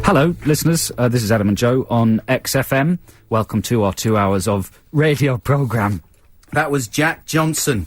Hello, listeners. This is Adam and Joe on XFM. Welcome to our 2 hours of radio programme. That was Jack Johnson.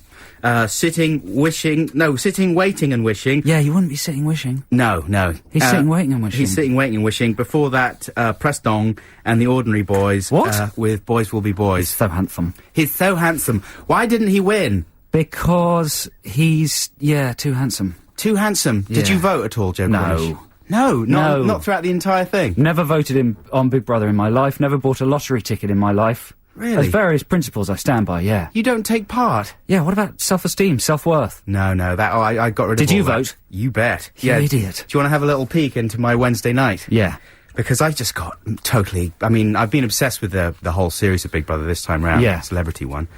Sitting, waiting and wishing. Yeah, you wouldn't be sitting wishing. No. He's sitting, waiting and wishing. He's sitting, waiting and wishing. Before that, Prestong and the Ordinary Boys. What? With Boys Will Be Boys. He's so handsome. He's so handsome. Why didn't he win? Because he's, too handsome. Too handsome? Yeah. Did you vote at all, Joe Cornish? No. Not throughout the entire thing? Never voted on Big Brother in my life. Never bought a lottery ticket in my life. Really? There's various principles I stand by, yeah. You don't take part? Yeah, what about self-esteem, self-worth? No, I got rid of Did you all that. vote? You bet. You idiot. Do you want to have a little peek into my Wednesday night? Yeah. Because I just got totally... I mean, I've been obsessed with the whole series of Big Brother this time round. Yeah. The celebrity one.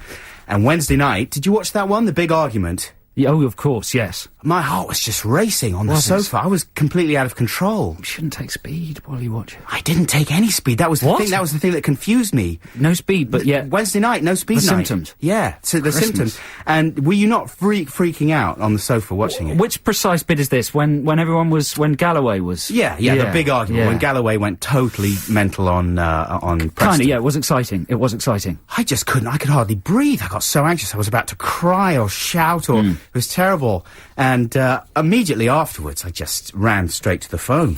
And Wednesday night, did you watch that one? The big argument? Yeah, oh, of course, yes. My heart was just racing on the sofa. I was completely out of control. You shouldn't take speed while you watch it. I didn't take any speed. That was the thing. That was the thing that confused me. No speed, but yeah. Wednesday night, no speed the night. Symptoms. Yeah, so the symptoms. And were you not freaking out on the sofa watching it? Which precise bit is this? When Galloway was... Yeah, the big argument. Yeah. When Galloway went totally mental on Preston. Kinda, yeah, it was exciting. It was exciting. I just couldn't. I could hardly breathe. I got so anxious. I was about to cry or shout or... It was terrible. And immediately afterwards, I just ran straight to the phone.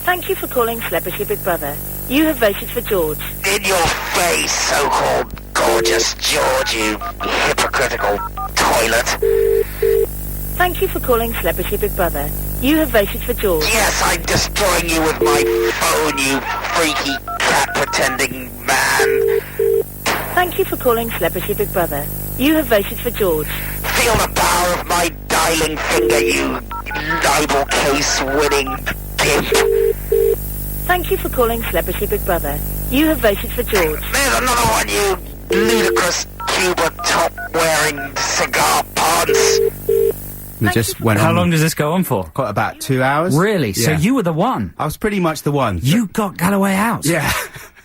Thank you for calling Celebrity Big Brother. You have voted for George. In your face, so-called gorgeous George, you hypocritical toilet. Thank you for calling Celebrity Big Brother. You have voted for George. Yes, I'm destroying you with my phone, you freaky cat-pretending man. Thank you for calling Celebrity Big Brother. You have voted for George. Feel the power of my dialing finger, you Nobel case-winning gimp. Thank you for calling Celebrity Big Brother. You have voted for George. There's another one, you ludicrous Cuba top-wearing cigar ponce. We just went on. How long does this go on for? Got about 2 hours. Really? Yeah. So you were the one? I was pretty much the one. You got Galloway out? Yeah.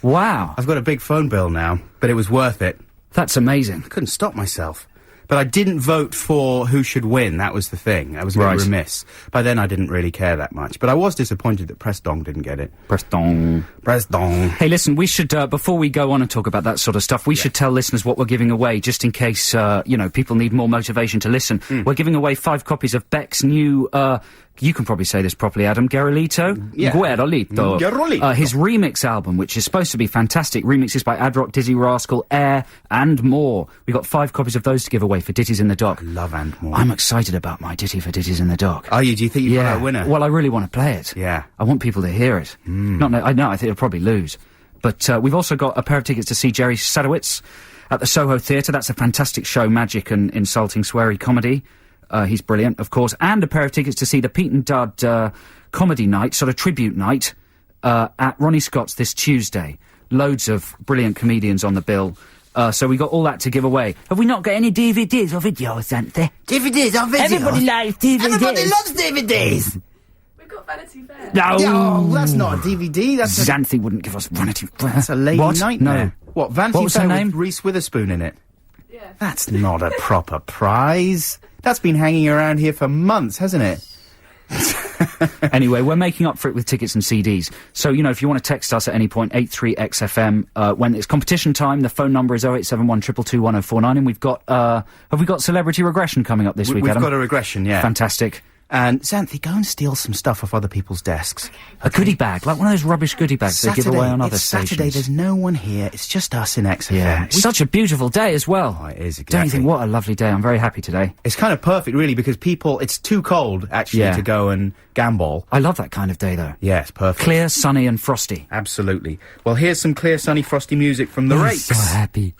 Wow. I've got a big phone bill now, but it was worth it. That's amazing. I couldn't stop myself. But I didn't vote for who should win. That was the thing. I was a bit remiss. By then, I didn't really care that much. But I was disappointed that Prestong didn't get it. Prestong. Hey, listen, we should, before we go on and talk about that sort of stuff, we should tell listeners what we're giving away, just in case, people need more motivation to listen. We're giving away 5 copies of Beck's new, you can probably say this properly, Adam. Guerrolito? Yeah. Guerrolito. His remix album, which is supposed to be fantastic. Remixes by Ad Rock, Dizzy Rascal, Air, and more. We've got 5 copies of those to give away for Ditties in the Dock. I love and more. I'm excited about my ditty for Ditties in the Dock. Are you? Do you think you've got a winner? Well, I really want to play it. Yeah. I want people to hear it. I think it'll probably lose. But we've also got a pair of tickets to see Jerry Sadowitz at the Soho Theatre. That's a fantastic show, magic and insulting sweary comedy. He's brilliant, of course. And a pair of tickets to see the Pete and Dud comedy night, sort of tribute night, at Ronnie Scott's this Tuesday. Loads of brilliant comedians on the bill. So we got all that to give away. Have we not got any DVDs or videos, Anthony? DVDs or videos? Everybody likes DVDs. Everybody loves DVDs! We've got Vanity Fair. No! Oh, that's not a DVD, that's a... Xanthi wouldn't give us Vanity Fair. That's a lady nightmare. No. What, Vanity What was her Fair name? with Reese Witherspoon in it? Yeah. That's not a proper prize. That's been hanging around here for months, hasn't it? Anyway, we're making up for it with tickets and CDs. So, if you want to text us at any point, 83XFM, when it's competition time, the phone number is 0871 222 1049, and we've got, have we got Celebrity Regression coming up this week, We've Adam? got a regression, yeah. Fantastic. And Xanthi, go and steal some stuff off other people's desks. A goodie bag, like one of those rubbish goodie bags they give away on other stations. Saturday, there's no one here, it's just us in XFM. Yeah, it's such a beautiful day as well. Oh, it is, exactly. Don't you think, what a lovely day, I'm very happy today. It's kind of perfect, really, because it's too cold, actually, to go and gamble. I love that kind of day, though. Yeah, it's perfect. Clear, sunny and frosty. Absolutely. Well, here's some clear, sunny, frosty music from The Rakes. So happy.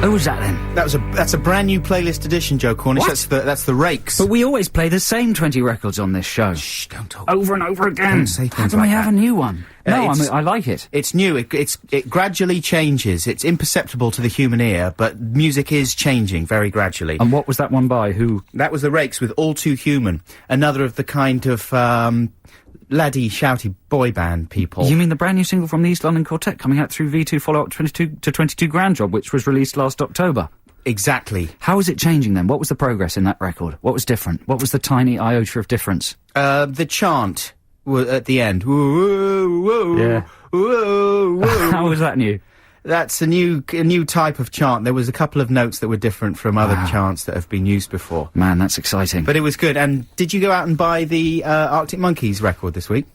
Who was that then? That's a brand new playlist edition, Joe Cornish. What? That's the Rakes. But we always play the same 20 records on this show. Shh, don't talk. Over and over again. Don't say things How can we like have that. a new one? No, I like it. It's new. It gradually changes. It's imperceptible to the human ear, but music is changing very gradually. And what was that one by? Who? That was the Rakes with All Too Human. Another of the kind of laddie, shouty boy band people. You mean the brand new single from the East London Quartet coming out through V2 follow-up 22 Grand Job, which was released last October? Exactly. How is it changing then? What was the progress in that record? What was different? What was the tiny iota of difference? The chant at the end. Whoa, whoa, Yeah. whoa, whoa. How was that new? That's a new type of chant. There was a couple of notes that were different from other chants that have been used before. Man, that's exciting. But it was good. And did you go out and buy the Arctic Monkeys record this week?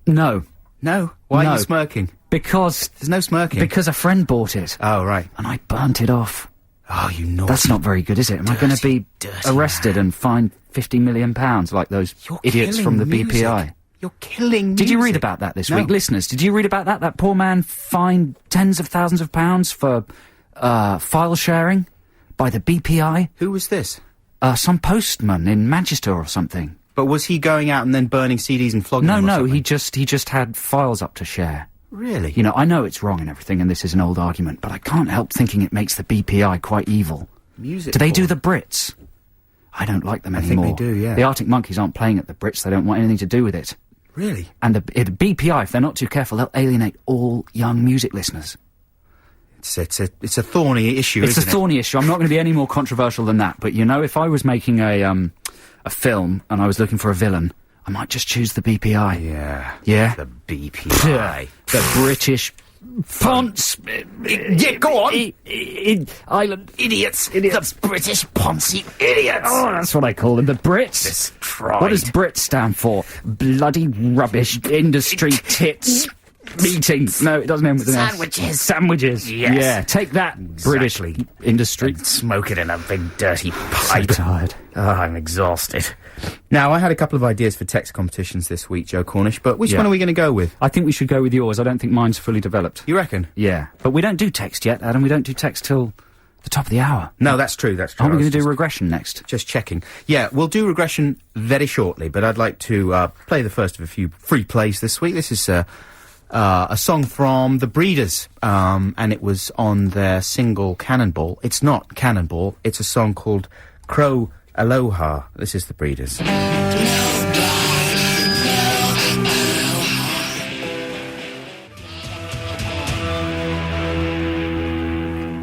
No. No. Why No. are you smirking? Because... There's no smirking. Because a friend bought it. Oh, right. And I burnt it off. Oh, you naughty. That's not very good, is it? Am I going to be dirty arrested man. and fined £50 million like those You're idiots from the killing music. BPI? You're killing Did you read music. about that this No. week? Listeners, did you read about that? That poor man fined tens of thousands of pounds for file sharing by the BPI? Who was this? Some postman in Manchester or something. But was he going out and then burning CDs and flogging them or No, something? he just had files up to share. Really? You know, I know it's wrong and everything, and this is an old argument, but I can't help thinking it makes the BPI quite evil. Music. Do they do porn. the Brits? I don't like them I think anymore. they do, yeah. The Arctic Monkeys aren't playing at the Brits. They don't want anything to do with it. Really? And the BPI, if they're not too careful, they'll alienate all young music listeners. It's a thorny issue, It's a isn't it? thorny issue. I'm not going to be any more controversial than that. But, you know, if I was making a film and I was looking for a villain, I might just choose the BPI. Yeah. Yeah? The BPI. The British Ponce... Yeah, go on. Island... Idiots. Idiots. The British Poncy idiots. Oh, that's what I call them. The Brits. Destroyed. What does Brit stand for? Bloody rubbish industry tits meeting. No, it doesn't end with an S. Sandwiches. Sandwiches. Yes. Yeah, take that, British Exactly. industry. Smoke it in a big dirty So pipe. tired. Oh, I'm exhausted. Now, I had a couple of ideas for text competitions this week, Joe Cornish, but which Yeah. one are we going to go with? I think we should go with yours. I don't think mine's fully developed. You reckon? Yeah. But we don't do text yet, Adam. We don't do text till the top of the hour. No, that's true, that's true. Aren't we I going was to do just- regression next? Just checking. Yeah, we'll do regression very shortly, but I'd like to play the first of a few free plays this week. This is a song from The Breeders, and it was on their single Cannonball. It's not Cannonball, it's a song called Crow Aloha. This is The Breeders.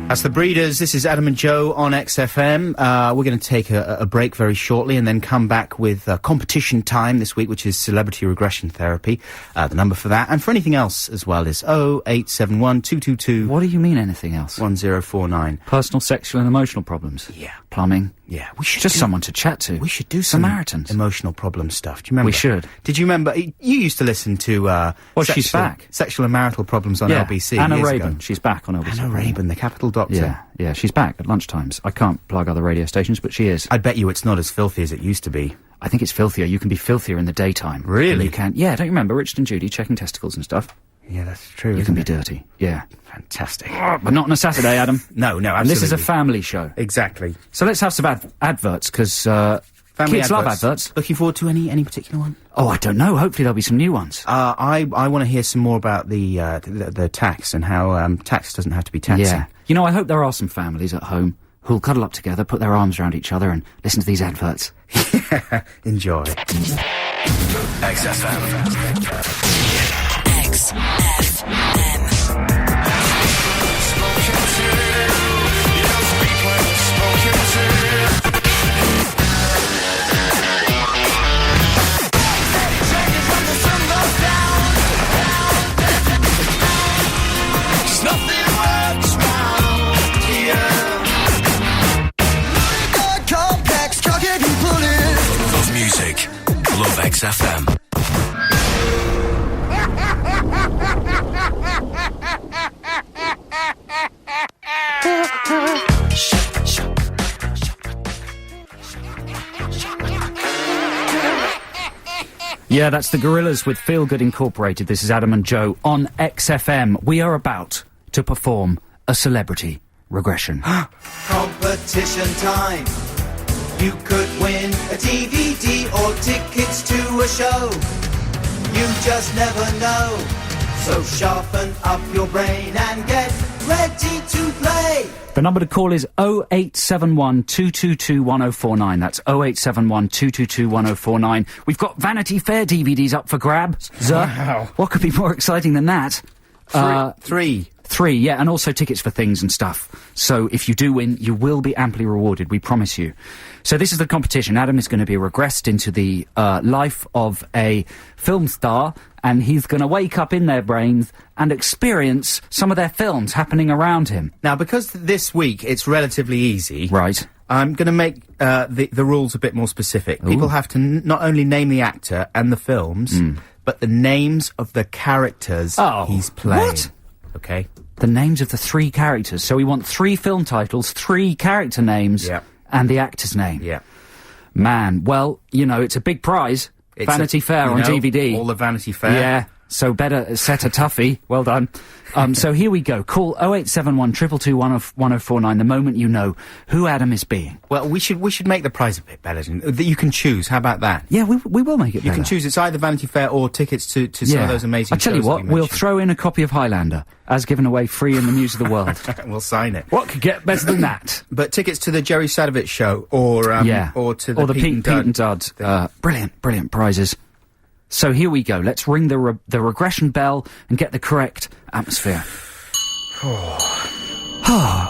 That's The Breeders. This is Adam and Joe on XFM. We're going to take a break very shortly and then come back with competition time this week, which is Celebrity Regression Therapy. The number for that and for anything else as well is 0871 222 What do you mean anything else? 1049. Personal, sexual and emotional problems? Yeah. Plumbing? Yeah, we should Just do- someone to chat to. We should do some Samaritans. emotional problem stuff. Do you remember? We should. Did you remember? You used to listen to She's back. Sexual and marital problems on Yeah, LBC. Anna years Rabin. ago. She's back on LBC. Anna Rabin, the Capital Doctor. Yeah, she's back at lunchtimes. I can't plug other radio stations, but she is. I bet you it's not as filthy as it used to be. I think it's filthier. You can be filthier in the daytime. Really? than You can. Yeah, don't you remember Richard and Judy checking testicles and stuff? Yeah, that's true. You isn't can be it? dirty. Yeah. Fantastic. But not on a Saturday, Adam. No, absolutely. And this is a family show. Exactly. So let's have some adverts, because Family kids love adverts. Looking forward to any particular one? Oh, I don't know. Hopefully there'll be some new ones. I want to hear some more about the tax and how tax doesn't have to be taxing. Yeah. You know, I hope there are some families at home who'll cuddle up together, put their arms around each other and listen to these adverts. Enjoy. XFM. Love music. Love XFM. Yeah, that's the Gorillas with Feel Good Incorporated. This is Adam and Joe on XFM. We are about to perform a celebrity regression. Competition time. You could win a DVD or tickets to a show. You just never know. So sharpen up your brain and get ready to play. The number to call is 0871 222 1049. That's 0871 222 1049. We've got Vanity Fair DVDs up for grabs. Wow. What could be more exciting than that? Three. Three, yeah, and also tickets for things and stuff. So if you do win, you will be amply rewarded, we promise you. So this is the competition. Adam is going to be regressed into the life of a film star, and he's going to wake up in their brains and experience some of their films happening around him. Now, because this week it's relatively easy... Right. I'm going to make the rules a bit more specific. People have to not only name the actor and the films, but the names of the characters he's playing. What? Okay. The names of the three characters. So we want 3 film titles, 3 character names, Yep. and the actor's name. Yeah. Man, well, you know, it's a big prize. It's Vanity Fair on DVD. All the Vanity Fair. Yeah, so better set a toughie. Well done. So here we go. Call 0871 222 1049 the moment you know who Adam is being. Well, we should make the prize a bit better. That you can choose. How about that? Yeah, we will make it better. You can choose. It's either Vanity Fair or tickets to some of those amazing I tell you shows what, that we we'll mentioned. throw in a copy of Highlander as given away free in the news of the world. We'll sign it. What could get better than that? But tickets to the Jerry Sadovich show or to the Pete and Dud. Brilliant prizes. So here we go. Let's ring the regression bell and get the correct atmosphere.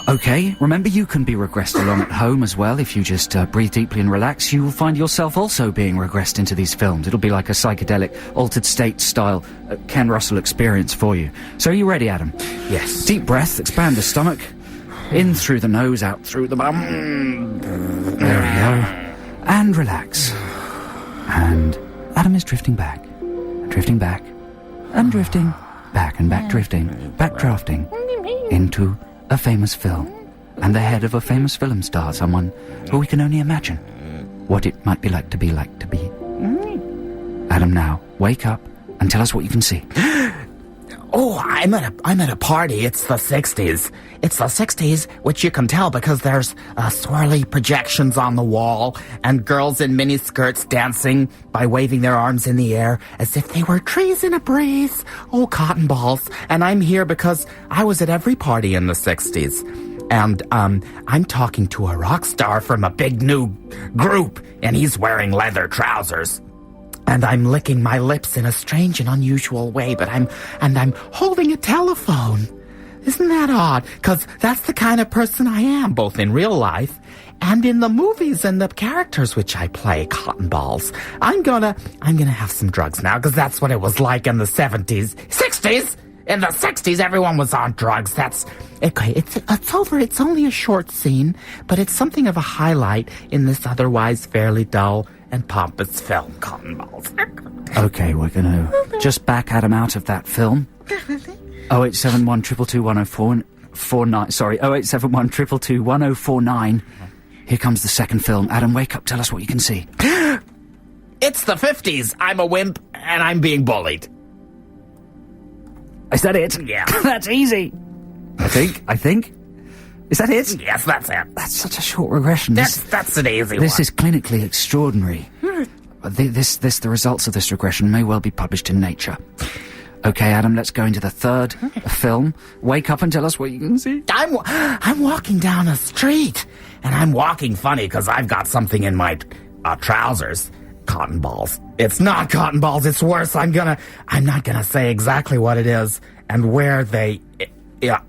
Okay, remember you can be regressed along at home as well. If you just breathe deeply and relax, you will find yourself also being regressed into these films. It'll be like a psychedelic, altered state style Ken Russell experience for you. So are you ready, Adam? Yes. Deep breath, expand the stomach. In through the nose, out through the bum. There we go. And relax. And Adam is drifting back, and drifting back, and drifting back and back drifting, backdrafting into a famous film, and the head of a famous film star, someone who we can only imagine what it might be like to be. Adam, now, wake up and tell us what you can see. Oh, I'm at a party. It's the 60s. It's the 60s, which you can tell because there's swirly projections on the wall and girls in miniskirts dancing by waving their arms in the air as if they were trees in a breeze. Oh, cotton balls. And I'm here because I was at every party in the 60s. And I'm talking to a rock star from a big new group, and he's wearing leather trousers. And I'm licking my lips in a strange and unusual way, but I'm holding a telephone. Isn't that odd? 'Cause that's the kind of person I am, both in real life and in the movies and the characters which I play, cotton balls. I'm gonna have some drugs now, 'cause that's what it was like in the 70s. 60s? In the 60s, everyone was on drugs. That's... Okay, it's over. It's only a short scene, but it's something of a highlight in this otherwise fairly dull and pompous film, cotton balls. Okay, we're gonna just back Adam out of that film. 0871 222 1049. Sorry, 0871 222 1049. Here comes the second film. Adam, wake up, tell us what you can see. It's the 50s. I'm a wimp, and I'm being bullied. Is that it? Yeah. That's easy. I think. Is that it? Yes, that's it. That's such a short regression. That's an easy one. This is clinically extraordinary. The results of this regression may well be published in Nature. Okay, Adam, let's go into the third film. Wake up and tell us what you can see. I'm walking down a street, and I'm walking funny because I've got something in my trousers. Cotton balls. It's not cotton balls. It's worse. I'm not gonna say exactly what it is and where they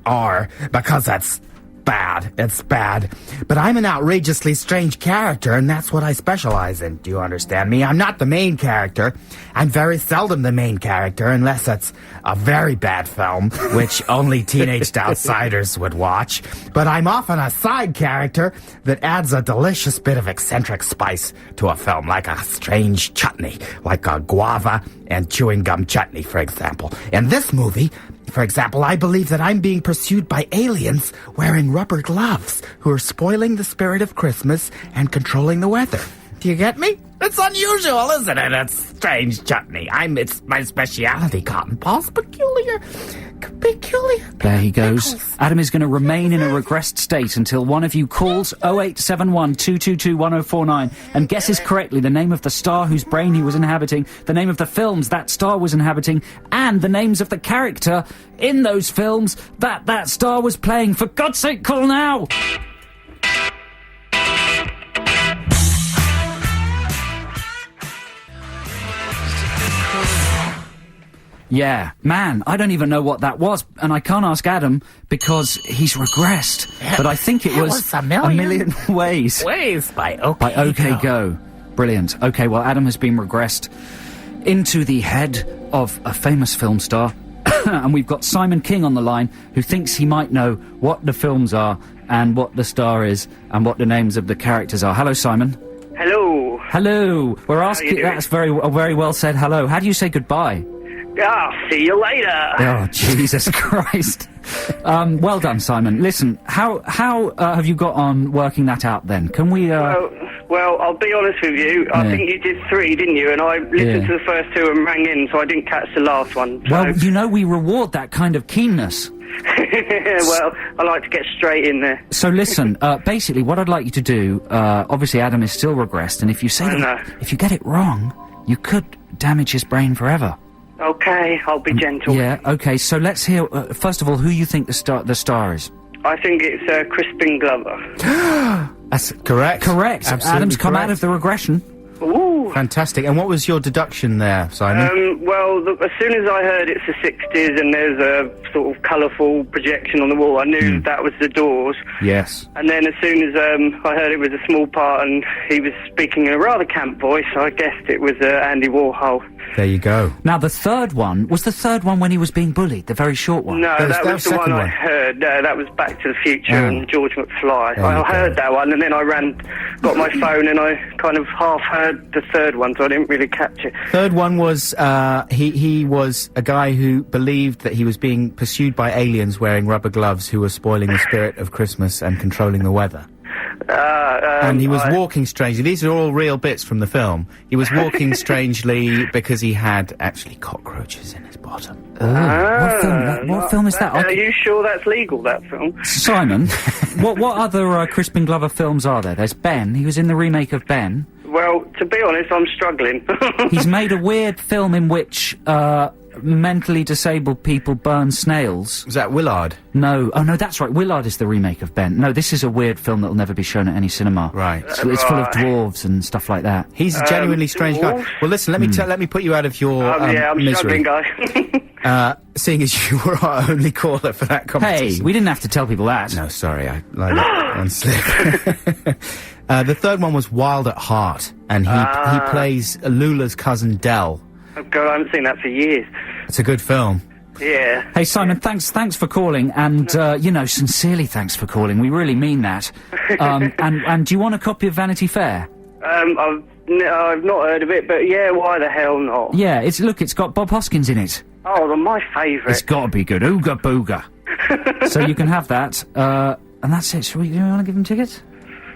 are because that's bad. It's bad. But I'm an outrageously strange character, and that's what I specialize in. Do you understand me? I'm not the main character. I'm very seldom the main character unless it's a very bad film, which only teenaged outsiders would watch. But I'm often a side character that adds a delicious bit of eccentric spice to a film, like a strange chutney, like a guava and chewing gum chutney, for example. In this movie, for example, I believe that I'm being pursued by aliens wearing rubber gloves who are spoiling the spirit of Christmas and controlling the weather. Do you get me? It's unusual, isn't it? It's strange chutney. It's my speciality, cotton balls. Peculiar peculiar. There he goes. Adam is going to remain in a regressed state until one of you calls 0871 222 1049 and guesses correctly the name of the star whose brain he was inhabiting, the name of the films that star was inhabiting, and the names of the character in those films that star was playing. For God's sake, call now! Yeah, man, I don't even know what that was, and I can't ask Adam because he's regressed. But I think it was a million ways. Ways by OK By OK Go. Brilliant. Okay, well, Adam has been regressed into the head of a famous film star, and we've got Simon King on the line, who thinks he might know what the films are and what the star is and what the names of the characters are. Hello, Simon. Hello. Hello. We're asking. That's very well said. Hello. How do you say goodbye? See you later. Oh, Jesus Christ. Well done, Simon. Listen, how have you got on working that out then? Can we, Well, I'll be honest with you. I think you did 3, didn't you? And I listened to the first 2 and rang in, so I didn't catch the last one. So. Well, you know, we reward that kind of keenness. Well, I like to get straight in there. So listen, basically what I'd like you to do, obviously Adam is still regressed, and if you say if you get it wrong, you could damage his brain forever. Okay, I'll be gentle. Yeah, okay, so let's hear, first of all, who you think the star is. I think it's Crispin Glover. That's correct. Correct. Absolutely Adam's come correct. out of the regression. Ooh. Fantastic. And what was your deduction there, Simon? Well, as soon as I heard it's the 60s and there's a sort of colourful projection on the wall, I knew that was the Doors. Yes. And then as soon as I heard it was a small part and he was speaking in a rather camp voice, I guessed it was Andy Warhol. There you go. Now, the third one, was the third one when he was being bullied, the very short one? No, that was the one I heard. That was Back to the Future and George McFly. I heard that one, and then I got my phone, and I kind of half heard the third one, so I didn't really catch it. Third one was, he was a guy who believed that he was being pursued by aliens wearing rubber gloves who were spoiling the spirit of Christmas and controlling the weather. And he was walking strangely. These are all real bits from the film. He was walking strangely because he had actually cockroaches in his bottom. What film is that? Are you sure that's legal, that film? Simon, what other Crispin Glover films are there? There's Ben. He was in the remake of Ben. Well, to be honest, I'm struggling. He's made a weird film in which mentally disabled people burn snails. Was that Willard? No. Oh, no, that's right. Willard is the remake of Ben. No, this is a weird film that will never be shown at any cinema. Right. It's full of dwarves and stuff like that. He's a genuinely strange guy. Well, listen, let me put you out of your I'm misery. struggling, guy. Seeing as you were our only caller for that competition. Hey, we didn't have to tell people that. No, sorry, I let one slip. The third one was Wild at Heart, and he plays Lula's cousin Del. Oh, God, I haven't seen that for years. It's a good film. Yeah. Hey, Simon, thanks for calling, and, sincerely thanks for calling. We really mean that. And do you want a copy of Vanity Fair? I've not heard of it, but yeah, why the hell not? Yeah, it's got Bob Hoskins in it. Oh, they're my favourite. It's gotta be good. Ooga booga. So you can have that, and that's it. Do you want to give them tickets?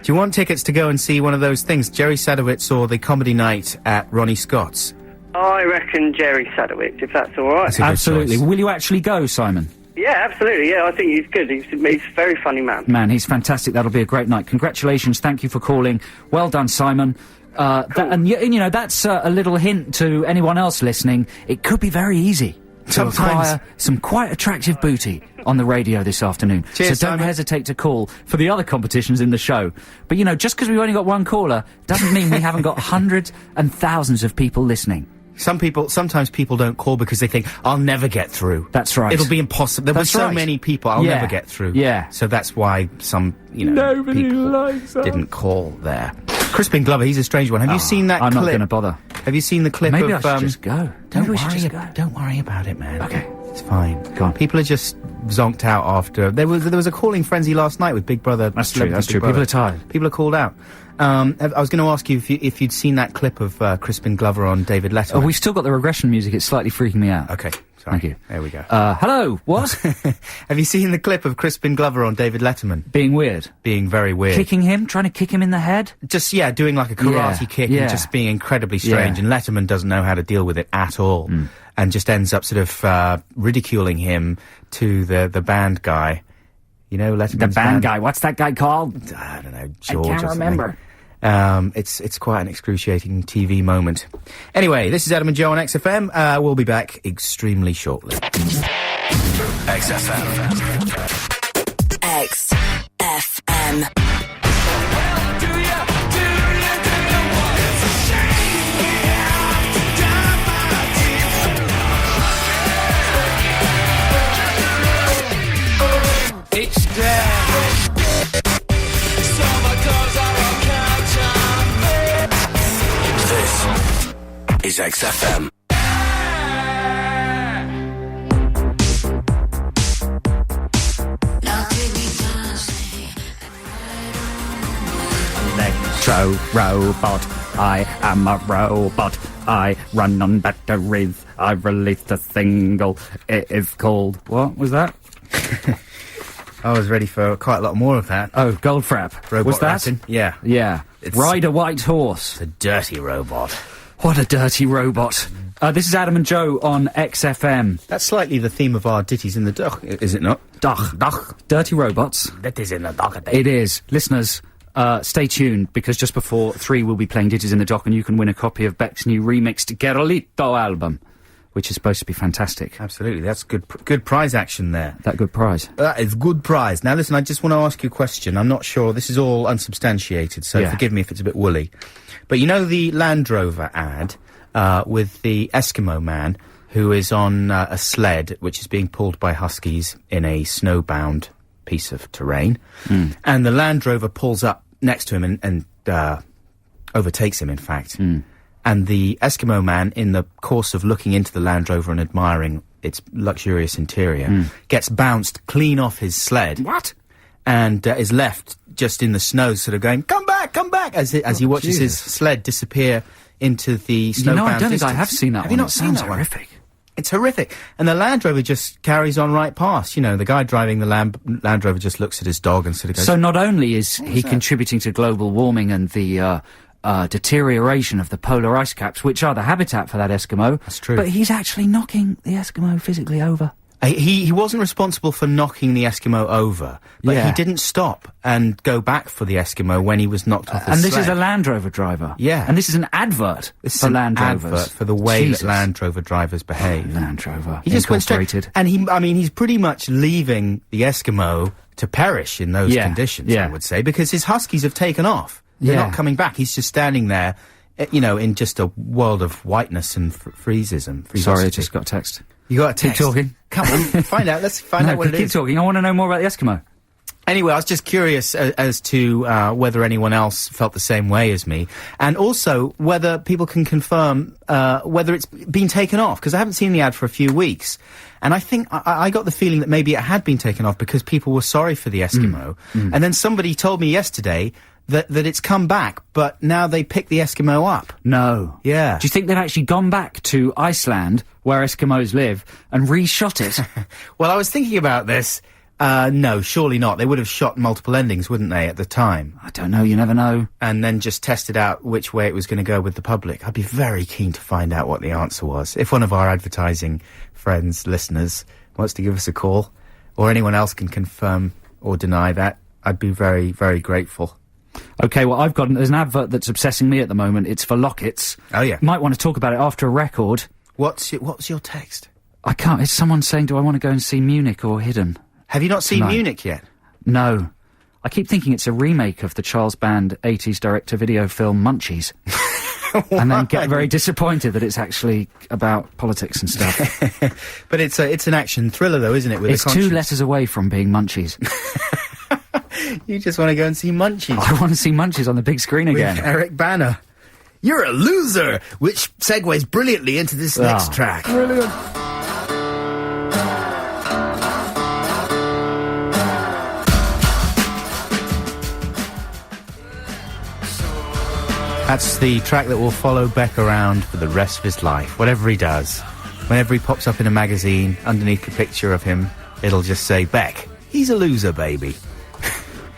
Do you want tickets to go and see one of those things? Jerry Sadowitz or the comedy night at Ronnie Scott's? I reckon Jerry Sadowitz, if that's all right. Absolutely. Will you actually go, Simon? Yeah, absolutely. Yeah, I think he's good. He's a very funny man. Man, he's fantastic. That'll be a great night. Congratulations. Thank you for calling. Well done, Simon. Cool. That's a little hint to anyone else listening. It could be very easy to acquire some quite attractive booty on the radio this afternoon. Cheers, so don't hesitate to call for the other competitions in the show. But, just because we've only got one caller doesn't mean we haven't got hundreds and thousands of people listening. Sometimes people don't call because they think, I'll never get through. That's right. It'll be impossible. There were so many people, I'll never get through. Yeah. So that's why some, Nobody people likes us. didn't call there. Crispin Glover, he's a strange one. Have you seen that clip? I'm not going to bother. Have you seen the clip Maybe of... I should just go. Don't worry about it, man. Okay. It's fine. Go on. People are just zonked out after... There was a calling frenzy last night with Big Brother. That's true. Big Brother. People are tired. People are called out. I was going to ask you if you'd seen that clip of Crispin Glover on David Letterman. Oh, we've still got the regression music. It's slightly freaking me out. Okay. Sorry. Thank you. There we go. Hello. What? Have you seen the clip of Crispin Glover on David Letterman? Being weird. Being very weird. Kicking him? Trying to kick him in the head? Just, doing like a karate kick and just being incredibly strange. And Letterman doesn't know how to deal with it at all. and just ends up sort of ridiculing him to the band guy. You know, Letterman's The band guy. What's that guy called? I don't know, George. I can't or something. remember. It's quite an excruciating TV moment. Anyway, this is Adam and Joe on XFM. We'll be back extremely shortly. XFM. XFM. It's dead. Summer cars are on countdown. This is XFM. Electro robot, I am a robot. I run on batteries. I released a single. It is called... What was that? I was ready for quite a lot more of that. Oh, Goldfrapp. Robot Was that? ratting? Yeah. Yeah. It's- Ride a white horse. It's a dirty robot. What a dirty robot. This is Adam and Joe on XFM. That's slightly the theme of our Ditties in the Dock, is it not? Doch. Dirty robots. That is in the dock. It is. Listeners, stay tuned, because just before 3 we'll be playing Ditties in the Dock, and you can win a copy of Beck's new remixed Gerolito album, which is supposed to be fantastic. Absolutely, that's good prize action there. That good prize. That is good prize. Now listen, I just want to ask you a question. I'm not sure, this is all unsubstantiated, so Yeah. forgive me if it's a bit woolly. But you know the Land Rover ad with the Eskimo man who is on a sled which is being pulled by huskies in a snowbound piece of terrain, and the Land Rover pulls up next to him and overtakes him, in fact. And the Eskimo man, in the course of looking into the Land Rover and admiring its luxurious interior, gets bounced clean off his sled. What? And is left just in the snow, sort of going, come back, as he watches his sled disappear into the snowbound I don't think distance. I have seen that Have one. you not It seen sounds that one? horrific. It's horrific. And the Land Rover just carries on right past. You know, the guy driving the Land Rover just looks at his dog and sort of goes... So not only is he contributing to global warming and the deterioration of the polar ice caps, which are the habitat for that Eskimo. That's true. But he's actually knocking the Eskimo physically over. He wasn't responsible for knocking the Eskimo over, but Yeah. he didn't stop and go back for the Eskimo when he was knocked off his And sled. this is a Land Rover driver. Yeah. And this is an advert This is for an Land Rovers. advert for the way Jesus. that Land Rover drivers behave. Land Rover. He just went straight, Incorporated. and he's pretty much leaving the Eskimo to perish in those Yeah, conditions, yeah. I would say, because his huskies have taken off. They're Yeah. not coming back. He's just standing there, in just a world of whiteness and freezism. Sorry, I just got a text. You got a Keep text? talking. Come on, find out. Let's find out what it keep is. talking. I want to know more about the Eskimo. Anyway, I was just curious as to whether anyone else felt the same way as me, and also whether people can confirm whether it's been taken off, because I haven't seen the ad for a few weeks, and I think I got the feeling that maybe it had been taken off because people were sorry for the Eskimo, and then somebody told me yesterday that it's come back, but now they pick the Eskimo up. No. Yeah. Do you think they've actually gone back to Iceland, where Eskimos live, and reshot it? Well, I was thinking about this. No, surely not. They would have shot multiple endings, wouldn't they, at the time? I don't know, you never know. And then just tested out which way it was going to go with the public. I'd be very keen to find out what the answer was. If one of our advertising friends, listeners, wants to give us a call, or anyone else can confirm or deny that, I'd be very, very grateful. Okay, well, there's an advert that's obsessing me at the moment. It's for lockets. Oh, yeah. Might want to talk about it after a record. What's your text? I can't. It's someone saying, do I want to go and see Munich or Hidden? Have you not seen Tonight. Munich yet? No. I keep thinking it's a remake of the Charles Band 80s direct-to-video film Munchies. And then get very disappointed that it's actually about politics and stuff. But it's an action thriller, though, isn't it? With It's a 2 conscience. letters away from being Munchies. You just want to go and see Munchies. I want to see Munchies on the big screen again. With Eric Banner. You're a loser! Which segues brilliantly into this next track. Brilliant. That's the track that will follow Beck around for the rest of his life, whatever he does. Whenever he pops up in a magazine, underneath the picture of him, it'll just say, Beck, he's a loser, baby.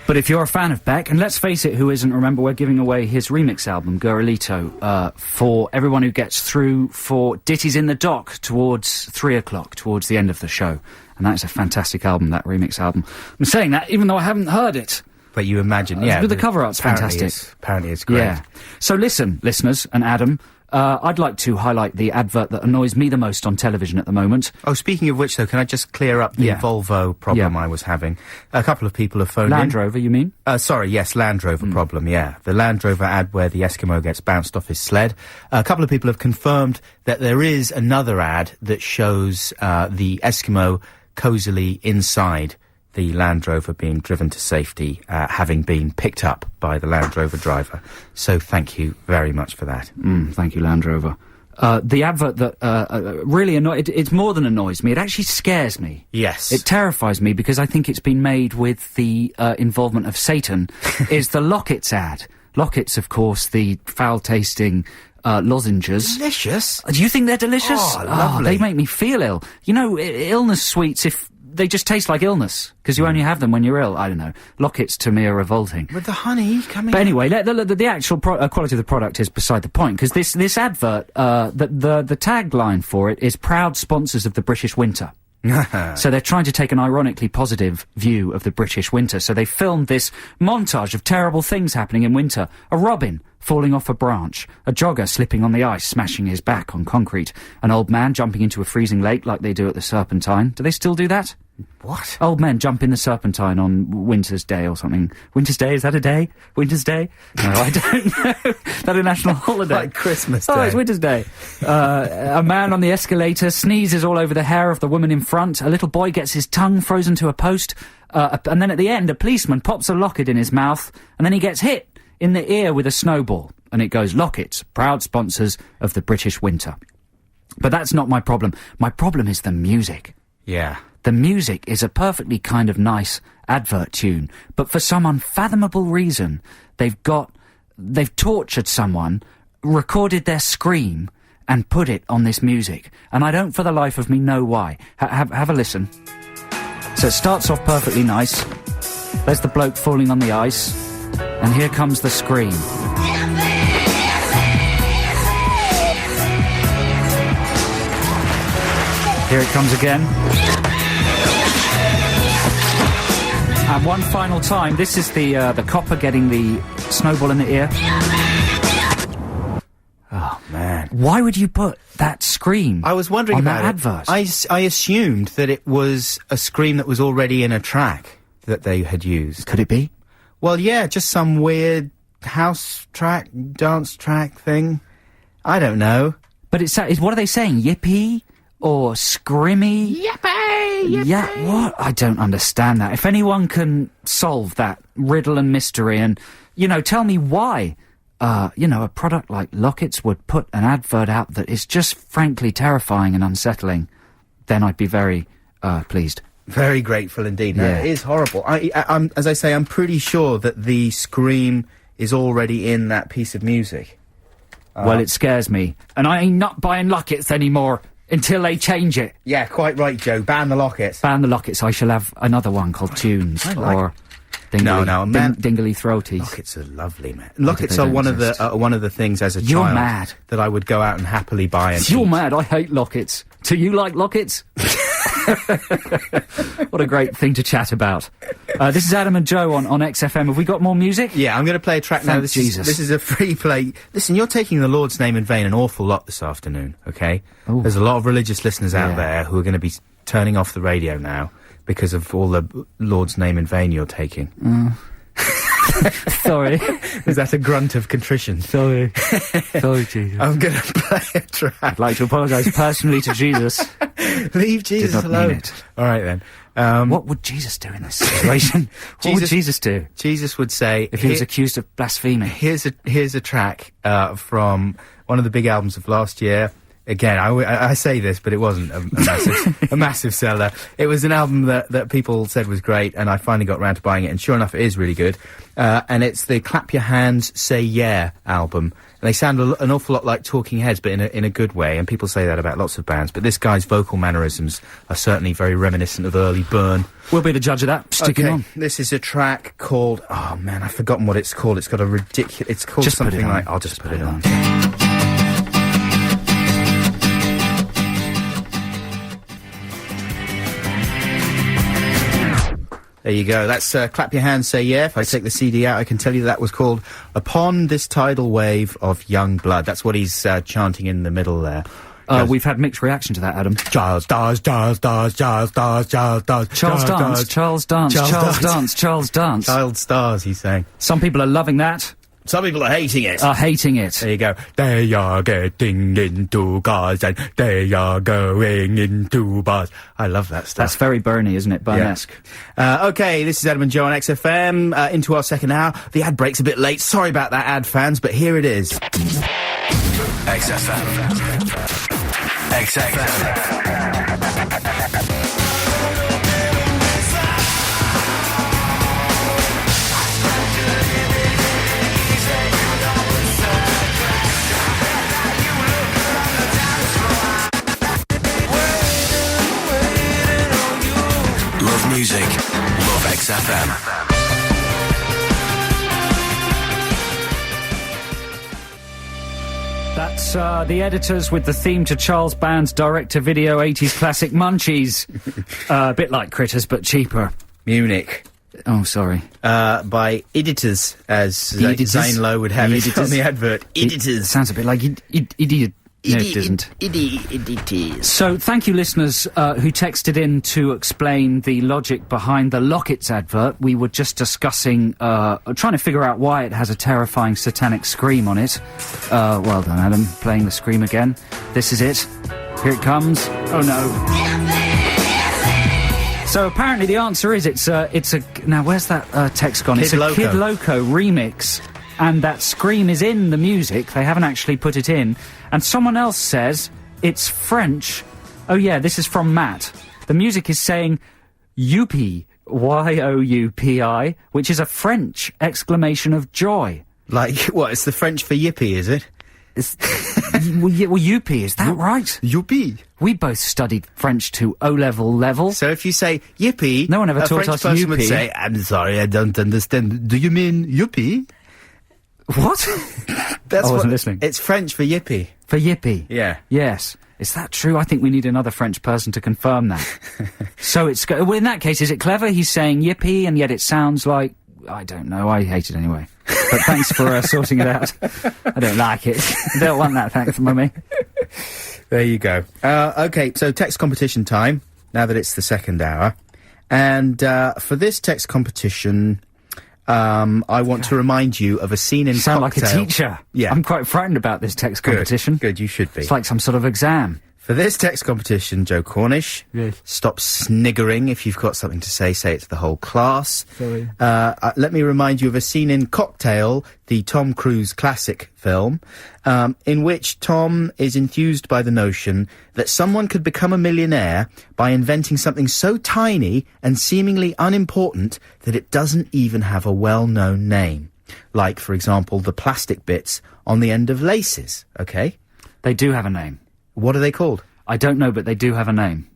But if you're a fan of Beck, and let's face it, who isn't? Remember, we're giving away his remix album, Gurulito, for everyone who gets through for Ditties in the Dock towards 3 o'clock, towards the end of the show. And that is a fantastic album, that remix album. I'm saying that even though I haven't heard it. But you imagine, yeah. But the cover art's fantastic. Apparently it's great. Yeah. So listen, listeners, and Adam, I'd like to highlight the advert that annoys me the most on television at the moment. Oh, speaking of which, though, can I just clear up the Volvo problem I was having? A couple of people have phoned in. Land Rover, you mean? Sorry, yes, Land Rover problem, yeah. The Land Rover ad where the Eskimo gets bounced off his sled. A couple of people have confirmed that there is another ad that shows the Eskimo cosily inside the Land Rover being driven to safety, having been picked up by the Land Rover driver. So thank you very much for that. Thank you, Land Rover. The advert that really it's more than annoys me, it actually scares me. Yes. It terrifies me because I think it's been made with the involvement of Satan, is the Lockets ad. Lockets, of course, the foul-tasting lozenges. Delicious. Do you think they're delicious? Oh, lovely. They make me feel ill. You know, illness sweets, if they just taste like illness, because you only have them when you're ill. I don't know. Lockets, to me, are revolting. With the honey coming But anyway, the actual quality of the product is beside the point, because this advert, the tagline for it is "Proud sponsors of the British winter." So they're trying to take an ironically positive view of the British winter. So they filmed this montage of terrible things happening in winter. A robin falling off a branch, a jogger slipping on the ice, smashing his back on concrete, an old man jumping into a freezing lake like they do at the Serpentine. Do they still do that? What? Old men jump in the Serpentine on Winter's Day or something. Winter's Day, is that a day? Winter's Day? No, I don't know. Is that a national holiday? Like Christmas Day. Oh, it's Winter's Day. A man on the escalator sneezes all over the hair of the woman in front. A little boy gets his tongue frozen to a post. And then at the end, a policeman pops a locket in his mouth, and then he gets hit in the ear with a snowball. And it goes, Lockets, proud sponsors of the British winter. But that's not my problem. My problem is the music. Yeah. The music is a perfectly kind of nice advert tune, but for some unfathomable reason, they've tortured someone, recorded their scream, and put it on this music. And I don't for the life of me know why. Have a listen. So it starts off perfectly nice. There's the bloke falling on the ice, and here comes the scream. Here it comes again. And one final time, this is the copper getting the snowball in the ear. Oh, man. Why would you put that scream I was wondering on about that it. advert? I assumed that it was a scream that was already in a track that they had used. Could it be? Well, yeah, just some weird house track, dance track thing. I don't know. But what are they saying? Yippee? Or scrimmy? Yippee! Yeah, what? I don't understand that. If anyone can solve that riddle and mystery and, tell me why, a product like Lockets would put an advert out that is just frankly terrifying and unsettling, then I'd be very, pleased. Very grateful indeed. No, it is horrible. I'm, as I say, I'm pretty sure that the scream is already in that piece of music. Well, it scares me. And I ain't not buying Lockets anymore. Until they change it. Yeah, quite right, Joe. Ban the Lockets. Ban the Lockets. I shall have another one called Tunes or Dingly Throaties. Lockets are lovely, man. Lockets are one of the things as a You're child mad. that I would go out and happily buy and You're eat. mad. I hate Lockets. Do you like Lockets? What a great thing to chat about. This is Adam and Joe on XFM. Have we got more music? Yeah, I'm going to play a track now. This is a free play. Listen, you're taking the Lord's name in vain an awful lot this afternoon, okay? Ooh. There's a lot of religious listeners out there who are going to be turning off the radio now because of all the Lord's name in vain you're taking. Sorry. Is that a grunt of contrition? Sorry, Jesus. I'm going to play a track. I'd like to apologise personally to Jesus. Leave Jesus Did not alone. mean it. All right, then. What would Jesus do in this situation? What would Jesus do? Jesus would say... If he was accused of blaspheming. Here's a track from one of the big albums of last year. Again, I say this, but it wasn't a massive seller. It was an album that people said was great, and I finally got around to buying it, and sure enough, it is really good. And it's the Clap Your Hands, Say Yeah album. And they sound an awful lot like Talking Heads, but in a good way, and people say that about lots of bands. But this guy's vocal mannerisms are certainly very reminiscent of early Burn. We'll be the judge of that. Stick it on. This is a track called... Oh, man, I've forgotten what it's called. It's got a ridiculous... It's called Just something put it on. like... I'll just put it on. There you go. That's Clap Your Hands, Say Yeah. If I take the CD out, I can tell you that was called Upon This Tidal Wave of Young Blood. That's what he's chanting in the middle there. We've had mixed reaction to that, Adam. Charles Dance, Charles Dance, Charles Dance, Charles Dance. Charles Dance, Charles Dance, Charles Dance, Charles Dance. Child stars, he's saying. Some people are loving that. Some people are hating it. Hating it. There you go. They are getting into cars and they are going into bars. I love that stuff. That's very Bernie, isn't it? Burnesque. Yeah. Okay, this is Adam and Joe on XFM. Into our second hour. The ad break's a bit late. Sorry about that, ad fans, but here it is. XFM. XFM. Love music. Love XFM. That's the editors with the theme to Charles Band's direct-to-video 80s classic Munchies. A bit like Critters, but cheaper. Munich. Oh, sorry. By editors, as Zane Lowe would have it on the advert. Editors. Sounds a bit like idiot. No, it doesn't. So, thank you, listeners who texted in to explain the logic behind the Lockets advert. We were just discussing, trying to figure out why it has a terrifying satanic scream on it. Well done, Adam, playing the scream again. This is it. Here it comes. Oh, no. So, apparently the answer is it's a... Now, where's that text gone? It's a Kid Loco remix. And that scream is in the music. They haven't actually put it in. And someone else says it's French. Oh, yeah, this is from Matt. The music is saying Youpi, Y-O-U-P-I, which is a French exclamation of joy. Like, what, it's the French for yippee, is it? Well, Youpi, is that right? Youpi. We both studied French to O-level level. So if you say yippee... No one ever taught us French person Youpi. would say, I'm sorry, I don't understand. Do you mean Youpi? What? I wasn't listening. It's French for yippee. For yippee? Yeah. Yes. Is that true? I think we need another French person to confirm that. So it's... Well, in that case, is it clever? He's saying yippee, and yet it sounds like... I don't know. I hate it anyway. But thanks for sorting it out. I don't like it. I don't want that, thanks, Mummy. There you go. Okay, so text competition time, now that it's the second hour. And for this text competition... I want to remind you of a scene in You sound Cocktail. like a teacher. Yeah. I'm quite frightened about this text competition. Good, you should be. It's like some sort of exam. For this text competition, Joe Cornish, Yes. Stop sniggering. If you've got something to say it to the whole class. Sorry. Let me remind you of a scene in Cocktail, the Tom Cruise classic film, in which Tom is enthused by the notion that someone could become a millionaire by inventing something so tiny and seemingly unimportant that it doesn't even have a well-known name. Like, for example, the plastic bits on the end of laces, okay? They do have a name. What are they called? I don't know, but they do have a name.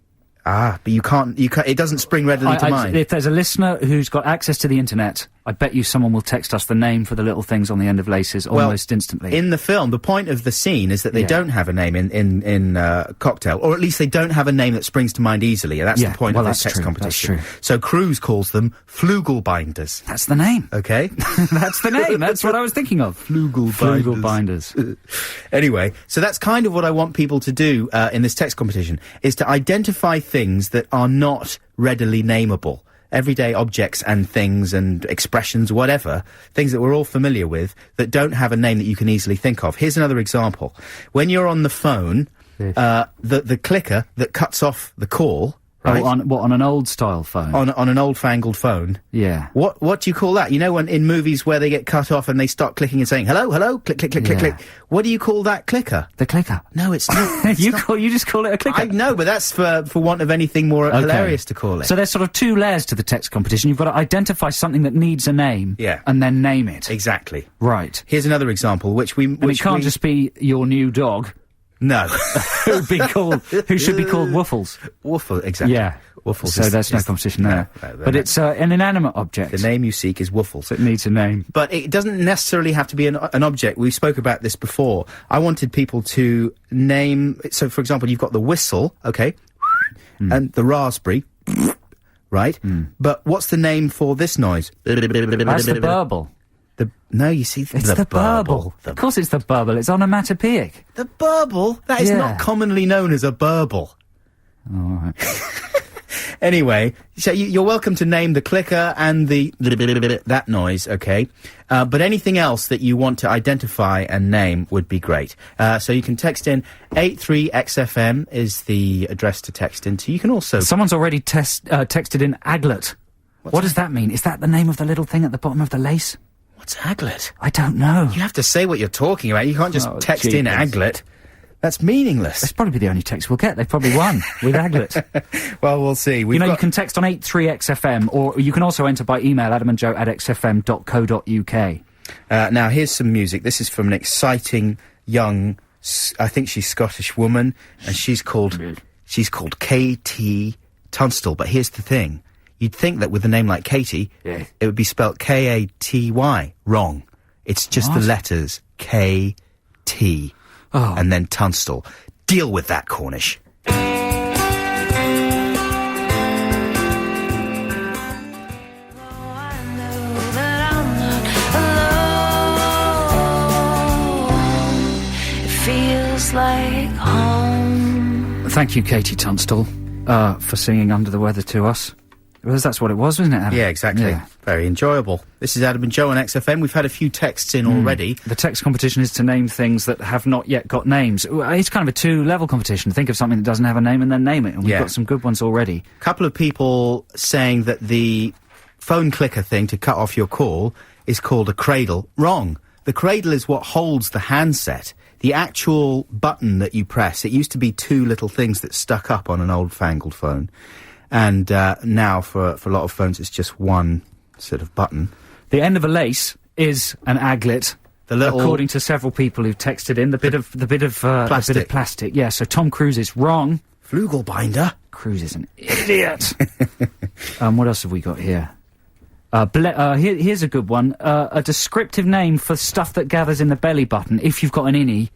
Ah, but you can't, it doesn't spring readily to mind. If there's a listener who's got access to the internet, I bet you someone will text us the name for the little things on the end of laces almost instantly. In the film, the point of the scene is that they don't have a name in Cocktail, or at least they don't have a name that springs to mind easily. That's the point of this text competition. That's true. So Cruise calls them Flugelbinders. That's the name. Okay? That's the name. That's what I was thinking of. Flugelbinders. Anyway, so that's kind of what I want people to do in this text competition, is to identify things that are not readily nameable. Everyday objects and things and expressions, whatever, things that we're all familiar with that don't have a name that you can easily think of. Here's another example. When you're on the phone, the clicker that cuts off the call, Right? On an old-style phone? On an old-fangled phone. Yeah. What do you call that? You know, when in movies where they get cut off and they start clicking and saying, hello, hello, click, click, click, click, click. What do you call that clicker? The clicker. No, it's not. You just call it a clicker? I know, but that's for want of anything more hilarious to call it. So there's sort of two layers to the text competition. You've got to identify something that needs a name. Yeah. And then name it. Exactly. Right. Here's another example, And it can't just be your new dog. No. Who should be called Woofles. Woofle, exactly. Yeah. Woofles. So there's no competition there. No, but it's an inanimate object. The name you seek is Woofles. So it needs a name. But it doesn't necessarily have to be an object. We spoke about this before. I wanted people to name... So, for example, you've got the whistle, okay, and the raspberry, right? But what's the name for this noise? That's the burble. No, you see, It's the burble. Of course it's the burble. It's onomatopoeic. The burble? That is not commonly known as a burble. All right. Anyway, so you're welcome to name the clicker and that noise, okay? But anything else that you want to identify and name would be great. So you can text in 83XFM is the address to text into. You can also... Someone's already texted in aglet. What does that mean? Is that the name of the little thing at the bottom of the lace? What's aglet? I don't know. You have to say what you're talking about. You can't just text in aglet. That's meaningless. That's probably the only text we'll get. They've probably won with aglet. Well, we'll see. You can text on 83XFM, or you can also enter by email, adamandjoe@xfm.co.uk. Now, here's some music. This is from an exciting young, I think she's Scottish woman, and she's called Katie Tunstall. But here's the thing. You'd think that with a name like Katie, it would be spelt K-A-T-Y. Wrong. It's just the letters K-T. Oh. And then Tunstall. Deal with that, Cornish. Like home. Thank you, Katie Tunstall, for singing Under the Weather to us. Because that's what it was, wasn't it, Adam? Yeah, exactly. Yeah. Very enjoyable. This is Adam and Joe on XFM. We've had a few texts in already. The text competition is to name things that have not yet got names. It's kind of a two-level competition. Think of something that doesn't have a name and then name it. And we've got some good ones already. A couple of people saying that the phone clicker thing to cut off your call is called a cradle. Wrong. The cradle is what holds the handset. The actual button that you press, it used to be two little things that stuck up on an old-fangled phone. And now, for a lot of phones, it's just one sort of button. The end of a lace is an aglet. According to several people who've texted in, the bit of plastic. Yeah, so Tom Cruise is wrong. Flugelbinder. Cruise is an idiot. What else have we got here? Here's a good one. A descriptive name for stuff that gathers in the belly button. If you've got an innie,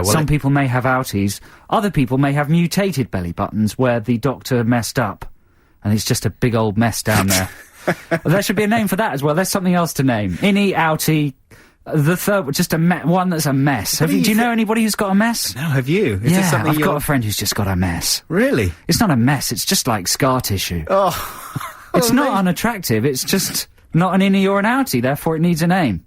some people may have outies. Other people may have mutated belly buttons where the doctor messed up, and it's just a big old mess down there. There should be a name for that as well. There's something else to name. Innie, outie. The third, just one that's a mess. Do you know anybody who's got a mess? No, have you? Is this something I've got a friend who's just got a mess. Really? It's not a mess. It's just like scar tissue. Oh. It's not unattractive, it's just not an innie or an outie, therefore it needs a name.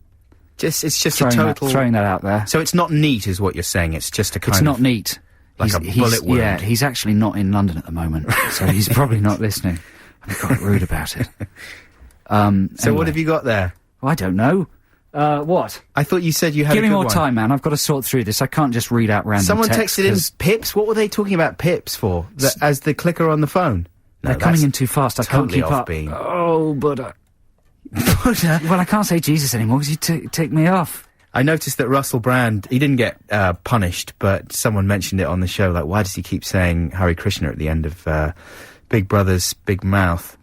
It's just a total... Throwing that out there. So it's not neat, is what you're saying, it's just a kind of... It's not neat. Like a bullet wound. Yeah, he's actually not in London at the moment, so he's probably not listening. I'm quite rude about it. So anyway. what have you got there? Well, I don't know. What? I thought you said you had Give me a good more one. time, man. I've got to sort through this. I can't just read out random Someone text, texted in pips? What were they talking about pips for? As the clicker on the phone? They're coming in too fast. I can't keep up. Beam. Oh, Buddha. Buddha? Well, I can't say Jesus anymore because you take me off. I noticed that Russell Brand, he didn't get punished, but someone mentioned it on the show, like, why does he keep saying Hare Krishna at the end of Big Brother's Big Mouth?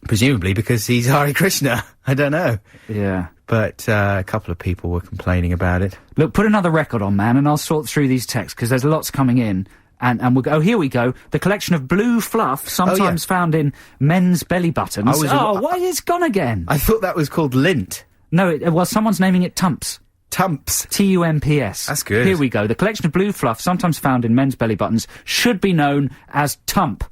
Presumably because he's Hare Krishna. I don't know. Yeah. But a couple of people were complaining about it. Look, put another record on, man, and I'll sort through these texts because there's lots coming in. And we'll go, here we go. The collection of blue fluff, sometimes found in men's belly buttons. Why is it gone again? I thought that was called lint. No, well, someone's naming it Tumps. Tumps. T-U-M-P-S. That's good. Here we go. The collection of blue fluff, sometimes found in men's belly buttons, should be known as Tump.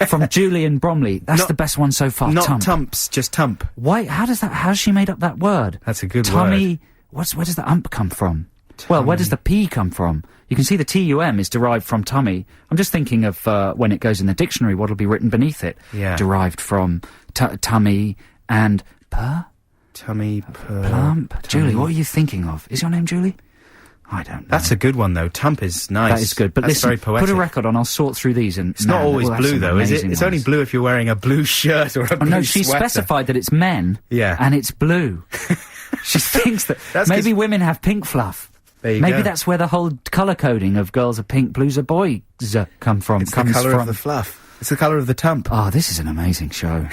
From Julian Bromley. That's the best one so far, Not Tump. Tumps, just Tump. Why? How's she made up that word? That's a good Tummy, word. where does the ump come from? Well, where does the P come from? You can see the TUM is derived from tummy. I'm just thinking of when it goes in the dictionary, what'll be written beneath it. Yeah. Derived from tummy and Tummy, plump. Julie, what are you thinking of? Is your name Julie? I don't know. That's a good one, though. Tump is nice. That is good. But that's listen, very poetic. put a record on. I'll sort through these. And It's not always blue, though, is it? It's only blue if you're wearing a blue shirt or a blue no, she sweater. specified that it's men. Yeah. And it's blue. She thinks that maybe women have pink fluff. There you Maybe go. that's where the whole colour coding of girls are pink, blues are boys come from. It's the colour of the fluff. It's the colour of the tump. Oh, this is an amazing show.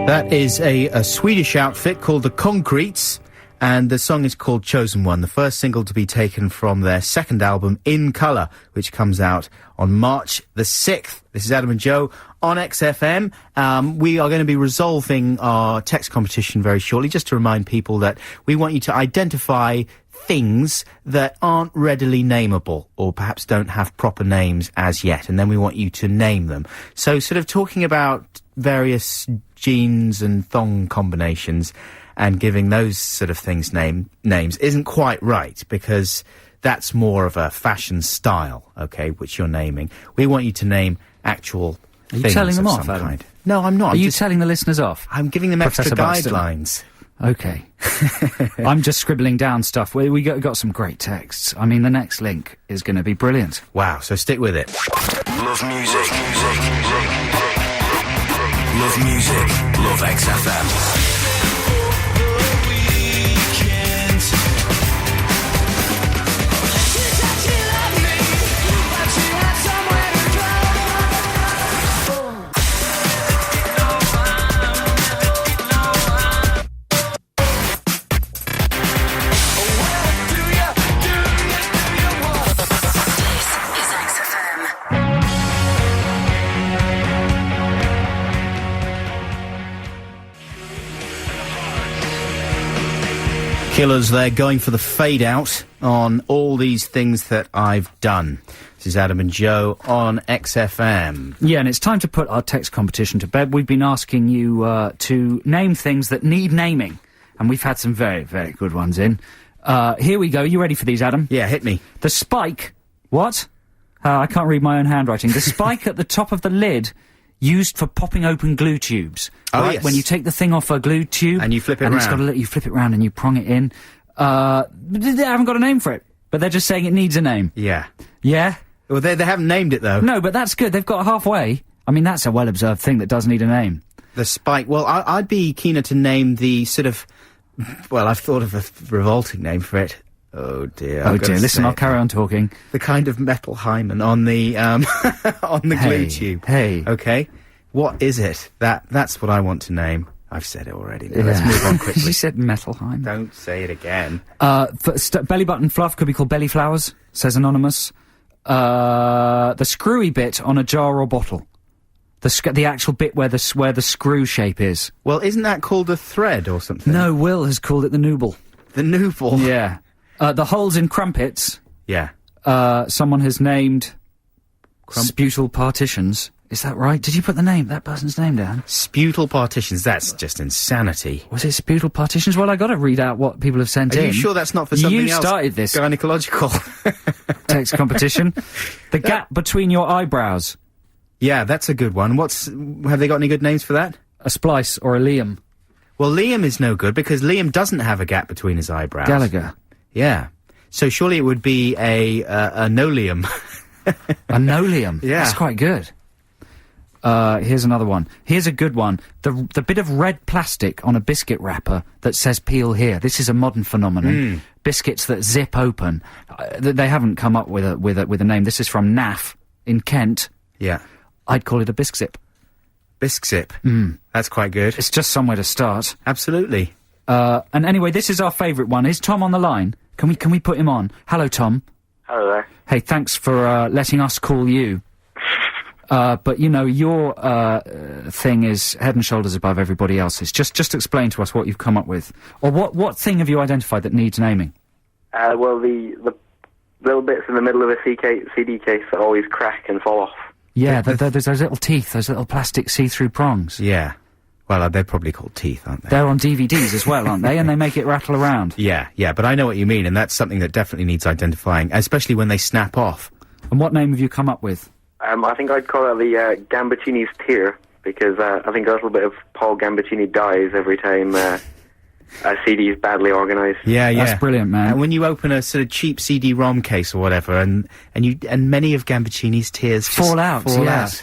That is a Swedish outfit called the Concretes, and the song is called Chosen One, the first single to be taken from their second album, In Colour, which comes out on March the 6th. This is Adam and Joe on XFM. We are going to be resolving our text competition very shortly, just to remind people that we want you to identify things that aren't readily nameable, or perhaps don't have proper names as yet, and then we want you to name them. So sort of talking about various jeans and thong combinations and giving those sort of things names isn't quite right, because that's more of a fashion style, okay, which you're naming. We want you to name actual things. Are you telling them of off, some Adam? kind. No, I'm not. Are you telling the listeners off? I'm giving them Professor extra Buxton? guidelines. Okay. I'm just scribbling down stuff. We got some great texts. I mean, the next link is going to be brilliant. Wow, so stick with it. Love music. Love music. Love XFM. Killers, they're going for the fade out on All These Things That I've Done. This is Adam and Joe on XFM. Yeah, and it's time to put our text competition to bed. We've been asking you to name things that need naming, and we've had some very, very good ones in. Here we go. You ready for these, Adam? Yeah, hit me. The spike... What? I can't read my own handwriting. The spike at the top of the lid used for popping open glue tubes. Oh, right? yes. When you take the thing off a glue tube... And you flip it and it's round. got you flip it round and you prong it in. They haven't got a name for it, but they're just saying it needs a name. Yeah. Yeah? Well, they haven't named it, though. No, but that's good. They've got halfway. I mean, that's a well-observed thing that does need a name. The spike. Well, I'd be keener to name the sort of... Well, I've thought of a revolting name for it. Oh, dear. Oh, dear. Listen, I'll carry on talking. The kind of metal hymen on the, on the glue tube. Hey. Okay. What is it? That's what I want to name. I've said it already. Now, let's move on quickly. You said Metalheim. Don't say it again. Belly button fluff could be called belly flowers, says Anonymous. The screwy bit on a jar or bottle. The actual bit where the screw shape is. Well, isn't that called a thread or something? No, Will has called it the nooble. The nooble? Yeah. The holes in crumpets. Yeah. Someone has named sputal partitions. Is that right? Did you put that person's name down? Sputal partitions, that's just insanity. Was it sputal partitions? Well, I got to read out what people have sent in. Are you sure that's not for something else? You started this. Gynecological. Text competition. The gap between your eyebrows. Yeah, that's a good one. Have they got any good names for that? A splice or a Liam. Well, Liam is no good because Liam doesn't have a gap between his eyebrows. Gallagher. Yeah. So surely it would be a nolium. A nolium? Yeah. That's quite good. Here's another one. Here's a good one. The bit of red plastic on a biscuit wrapper that says peel here. This is a modern phenomenon. Biscuits that zip open. They haven't come up with a name. This is from NAF in Kent. Yeah. I'd call it a bisque zip. Bisque zip. That's quite good. It's just somewhere to start. Absolutely. And anyway, this is our favourite one. Is Tom on the line? Can we put him on? Hello, Tom. Hello there. Hey, thanks for letting us call you. But, you know, your thing is head and shoulders above everybody else's. Just explain to us what you've come up with. Or what thing have you identified that needs naming? Well, the little bits in the middle of a CD case that always crack and fall off. Yeah, there's those little teeth, those little plastic see-through prongs. Yeah. Well, they're probably called teeth, aren't they? They're on DVDs as well, aren't they? And they make it rattle around. Yeah, but I know what you mean, and that's something that definitely needs identifying, especially when they snap off. And what name have you come up with? I think I'd call it the Gambaccini's Tear, because I think a little bit of Paul Gambaccini dies every time a CD is badly organised. Yeah. That's brilliant, man. And when you open a sort of cheap CD-ROM case or whatever, and many of Gambaccini's tears fall out.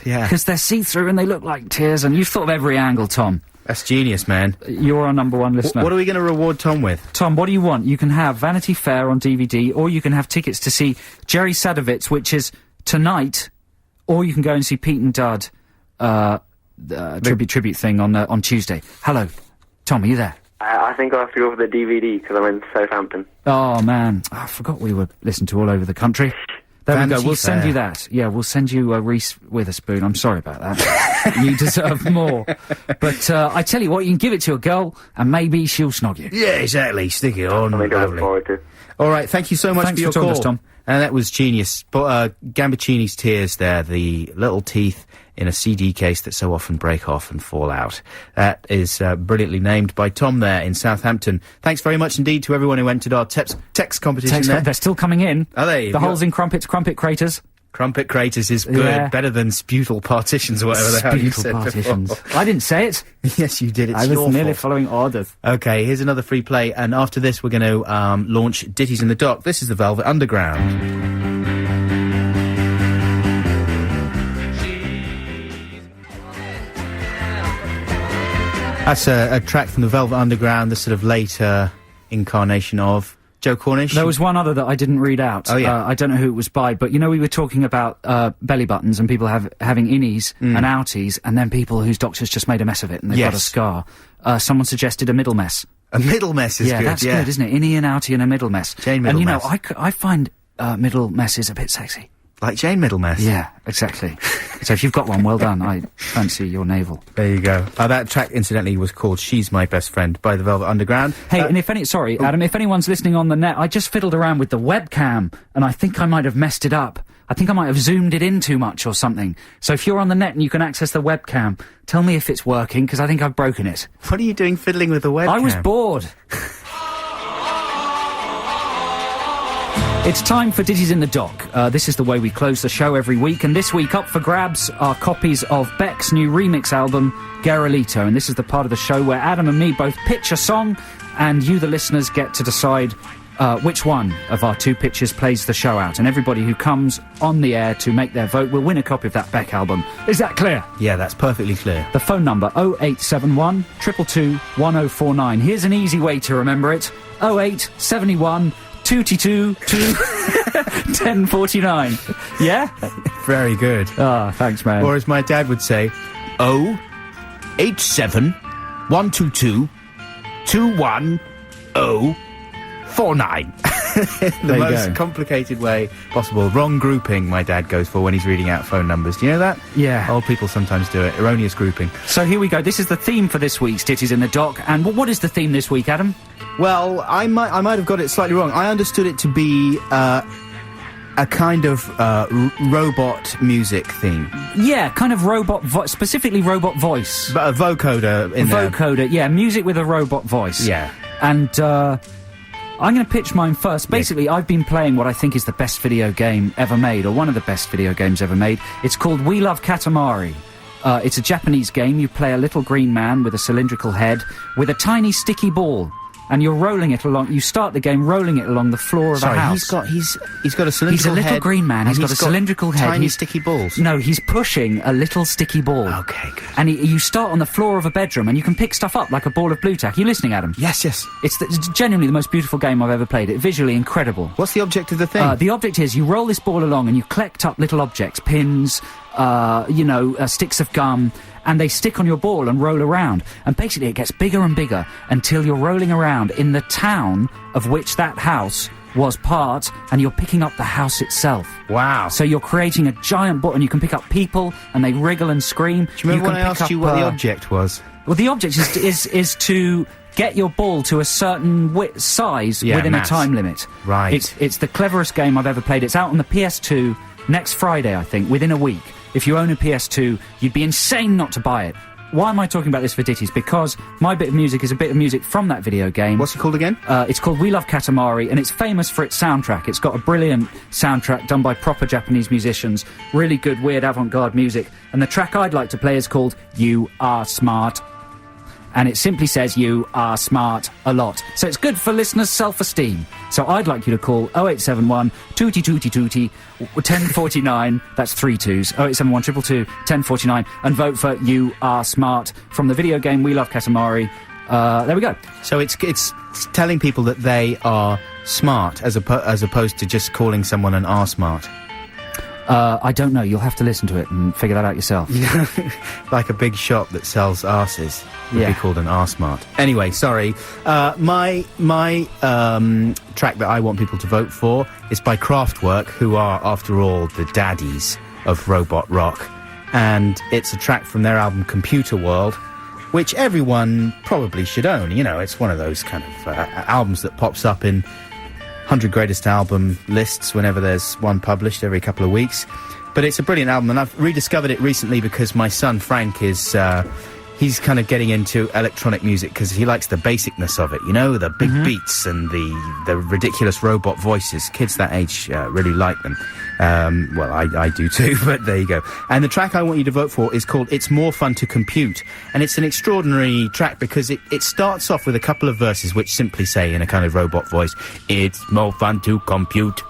Yeah. Because they're see-through and they look like tears, and you've thought of every angle, Tom. That's genius, man. You're our number one listener. What are we going to reward Tom with? Tom, what do you want? You can have Vanity Fair on DVD, or you can have tickets to see Jerry Sadowitz, which is tonight, or you can go and see Pete and Dud, tribute thing on Tuesday. Hello. Tom, are you there? I think I'll have to go for the DVD, because I'm in Southampton. Oh, man. I forgot we were listened to all over the country. There we go. We'll send you that. Yeah, we'll send you Reese Witherspoon. I'm sorry about that. You deserve more. But I tell you what, you can give it to a girl, and maybe she'll snog you. Yeah, exactly. Stick it on. I think I look forward to. All right, thank you so much Thanks for your for talking to call. us, Tom. And that was genius. But Gambaccini's tears there, the little teeth in a CD case that so often break off and fall out. That is brilliantly named by Tom there in Southampton. Thanks very much indeed to everyone who entered our text competition there. They're still coming in. Are they? The holes in crumpet craters. Crumpet craters is good. Yeah. Better than sputal partitions or whatever the hell you said partitions. before. I didn't say it. Yes, you did. It's I was your merely fault. following orders. Okay, here's another free play, and after this we're going to launch Ditties in the Dock. This is the Velvet Underground. That's a track from the Velvet Underground, the sort of later incarnation of Joe Cornish. There was one other that I didn't read out. Oh, yeah. I don't know who it was by, but you know we were talking about belly buttons and people having innies and outies, and then people whose doctors just made a mess of it and they've got a scar. Someone suggested a middle mess. A middle mess is yeah, good. That's good, isn't it? Innie and outie and a middle mess. Jane middle and you mess. know, I find middle messes a bit sexy. Like Jane Middlemess. Yeah, exactly. So if you've got one, well done. I fancy your navel. There you go. That track, incidentally, was called She's My Best Friend by the Velvet Underground. Hey, and if Adam, if anyone's listening on the net, I just fiddled around with the webcam, and I think I might have messed it up. I think I might have zoomed it in too much or something. So if you're on the net and you can access the webcam, tell me if it's working, because I think I've broken it. What are you doing fiddling with the webcam? I was bored. It's time for Ditties in the Dock. This is the way we close the show every week, and this week up for grabs are copies of Beck's new remix album, Garolito, and this is the part of the show where Adam and me both pitch a song, and you, the listeners, get to decide which one of our two pitches plays the show out, and everybody who comes on the air to make their vote will win a copy of that Beck album. Is that clear? Yeah, that's perfectly clear. The phone number, 0871 222 1049. Here's an easy way to remember it, 0871 222 1049. Yeah? Very good. Ah, thanks, man. Or as my dad would say, 087 122 21049. The most complicated way possible. Wrong grouping, my dad goes for when he's reading out phone numbers. Do you know that? Yeah. Old people sometimes do it. Erroneous grouping. So here we go. This is the theme for this week's Ditties in the Dock. And what is the theme this week, Adam? Well, I might have got it slightly wrong. I understood it to be a kind of robot music theme. Yeah, kind of specifically robot voice. But a vocoder in there. Vocoder, yeah, music with a robot voice. Yeah. And I'm going to pitch mine first. Basically, I've been playing what I think is the best video game ever made, or one of the best video games ever made. It's called We Love Katamari. It's a Japanese game. You play a little green man with a cylindrical head with a tiny sticky ball. And you're rolling it along. You start the game rolling it along the floor of a house. He's got a cylindrical head. He's a little green man. He's got a cylindrical head. Tiny sticky balls. No, he's pushing a little sticky ball. Okay, good. And you start on the floor of a bedroom, and you can pick stuff up like a ball of blue tack. Are you listening, Adam? Yes. It's genuinely the most beautiful game I've ever played. It's visually incredible. What's the object of the thing? The object is you roll this ball along and you collect up little objects, pins, sticks of gum, and they stick on your ball and roll around. And basically it gets bigger and bigger until you're rolling around in the town of which that house was part, and you're picking up the house itself. Wow. So you're creating a giant ball, and you can pick up people, and they wriggle and scream. Do you remember when I asked you what the object was? Well, the object is to get your ball to a certain size within mass. a time limit. Right. It's the cleverest game I've ever played. It's out on the PS2 next Friday, I think, within a week. If you own a PS2, you'd be insane not to buy it. Why am I talking about this for ditties? Because my bit of music is a bit of music from that video game. What's it called again? It's called We Love Katamari, and it's famous for its soundtrack. It's got a brilliant soundtrack done by proper Japanese musicians, really good, weird, avant-garde music. And the track I'd like to play is called You Are Smart. And it simply says, you are smart, a lot. So it's good for listeners' self-esteem. So I'd like you to call 0871 tootie tootie tootie 1049, that's 3 2s, 0871 222 1049, and vote for You Are Smart from the video game We Love Katamari. There we go. So it's telling people that they are smart as opposed to just calling someone an R-smart. I don't know, you'll have to listen to it and figure that out yourself. Like a big shop that sells arses would be called an R-smart. Anyway, sorry. My track that I want people to vote for is by Kraftwerk, who are, after all, the daddies of robot rock. And it's a track from their album Computer World, which everyone probably should own. You know, it's one of those kind of albums that pops up in 100 greatest album lists whenever there's one published every couple of weeks. But it's a brilliant album, and I've rediscovered it recently because my son Frank is he's kind of getting into electronic music because he likes the basicness of it, you know, the big beats and the ridiculous robot voices. Kids that age really like them. Well, I do too, but there you go. And the track I want you to vote for is called It's More Fun to Compute. And it's an extraordinary track because it starts off with a couple of verses which simply say in a kind of robot voice, it's more fun to compute.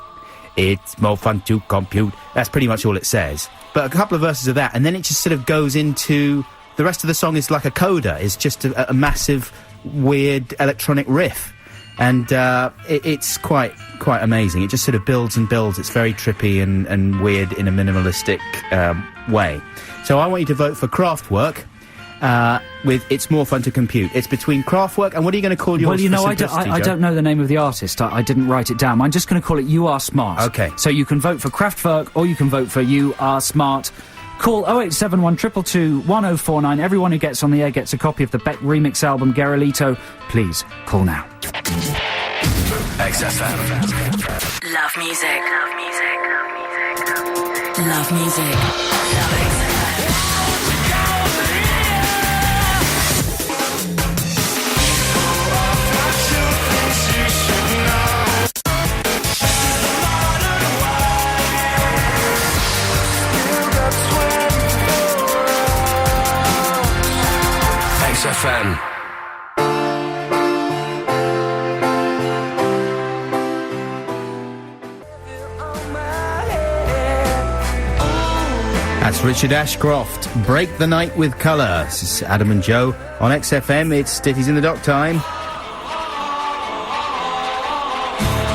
It's more fun to compute. That's pretty much all it says. But a couple of verses of that, and then it just sort of goes into... The rest of the song is like a coda. It's just a massive, weird electronic riff. And it's quite amazing. It just sort of builds and builds. It's very trippy and weird in a minimalistic way. So I want you to vote for Kraftwerk with It's More Fun to Compute. It's between Kraftwerk and what are you going to call yours? Well, you know, I don't know the name of the artist. I didn't write it down. I'm just going to call it You Are Smart. Okay. So you can vote for Kraftwerk or you can vote for You Are Smart. Call 0871 222 1049. Everyone who gets on the air gets a copy of the Beck remix album Garolito. Please, call now. XFM. Love music. Love music. Love music. Love music. Love XFM. XFM. That's Richard Ashcroft, Break the Night with Colour. This is Adam and Joe on XFM. It's Ditties in the Dock time.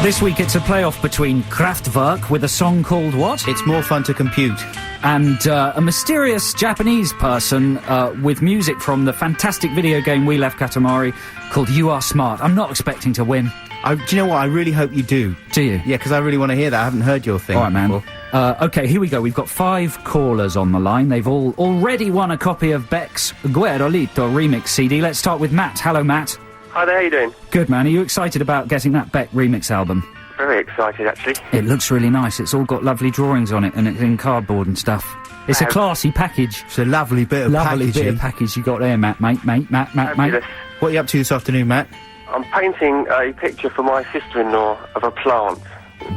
This week it's a playoff between Kraftwerk with a song called what? It's More Fun to Compute. And a mysterious Japanese person with music from the fantastic video game We Left Katamari called You Are Smart. I'm not expecting to win. Do you know what? I really hope you do. Do you? Yeah, because I really want to hear that. I haven't heard your thing All right, man. before. OK, here we go. We've got 5 callers on the line. They've all already won a copy of Beck's Guerolito remix CD. Let's start with Matt. Hello, Matt. Hi there, how you doing? Good, man. Are you excited about getting that Beck remix album? Very excited, actually. It looks really nice. It's all got lovely drawings on it and it's in cardboard and stuff. It's a classy package. It's a lovely bit of packaging. Package you got there, Matt. Mate. Fabulous. What are you up to this afternoon, Matt? I'm painting a picture for my sister-in-law of a plant.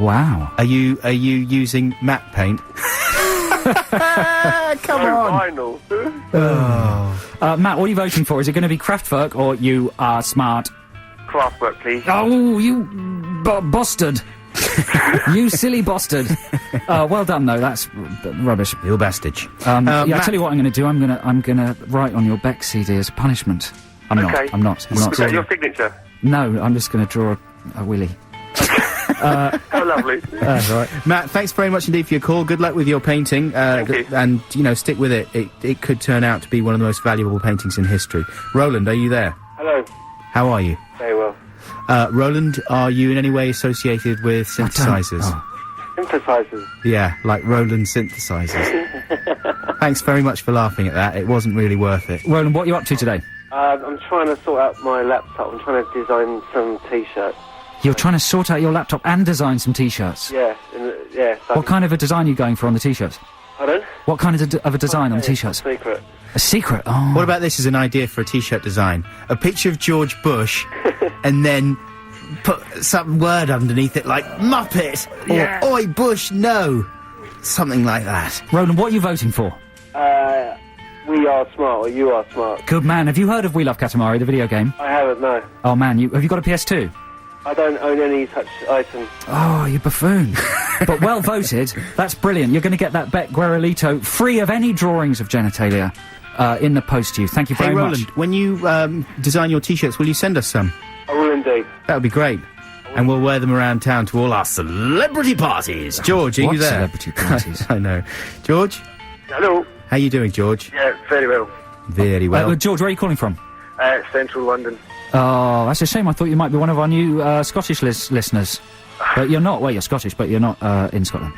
Wow. Are you using matte paint? Come on. Vinyl. Matt, what are you voting for? Is it going to be Kraftwerk or You Are Smart? Kraftwerk, please. Oh, you bastard. You silly bastard. Well done, though. That's rubbish. You bastard. I tell you what I'm going to do. I'm going to write on your Beck CD as a punishment. I'm not. Is that your signature? No, I'm just going to draw a willy. How lovely. Right. Matt, thanks very much indeed for your call. Good luck with your painting. Thank you. And, stick with it. It could turn out to be one of the most valuable paintings in history. Roland, are you there? Hello. How are you? Very well. Roland, are you in any way associated with synthesizers? Synthesizers? Yeah, like Roland synthesizers. Thanks very much for laughing at that. It wasn't really worth it. Roland, what are you up to today? I'm trying to sort out my laptop. I'm trying to design some T-shirts. You're trying to sort out your laptop and design some T-shirts? Yeah, yeah. So What kind of a design are you going for on the T-shirts? Pardon? What kind of a design on the T-shirts? Secret. A secret? Oh. What about this as an idea for a T-shirt design? A picture of George Bush, and then put some word underneath it like Muppet or Oi Bush, no, something like that. Roland, what are you voting for? We Are Smart, or You Are Smart. Good man. Have you heard of We Love Katamari, the video game? I haven't, no. Oh man, have you got a PS2? I don't own any such items. Oh, you buffoon. But well voted. That's brilliant. You're going to get that Bet Guerrerito free of any drawings of genitalia in the post to you. Thank you very Hey, much. Roland, when you design your T-shirts, will you send us some? I will indeed. That would be great. And we'll wear them around town to all our celebrity parties. George, are you What there? celebrity parties? I know. George? Hello. How you doing, George? Yeah, very well. Very well. George, where are you calling from? Central London. Oh, that's a shame. I thought you might be one of our new Scottish listeners. But you're not. Well, you're Scottish, but you're not in Scotland.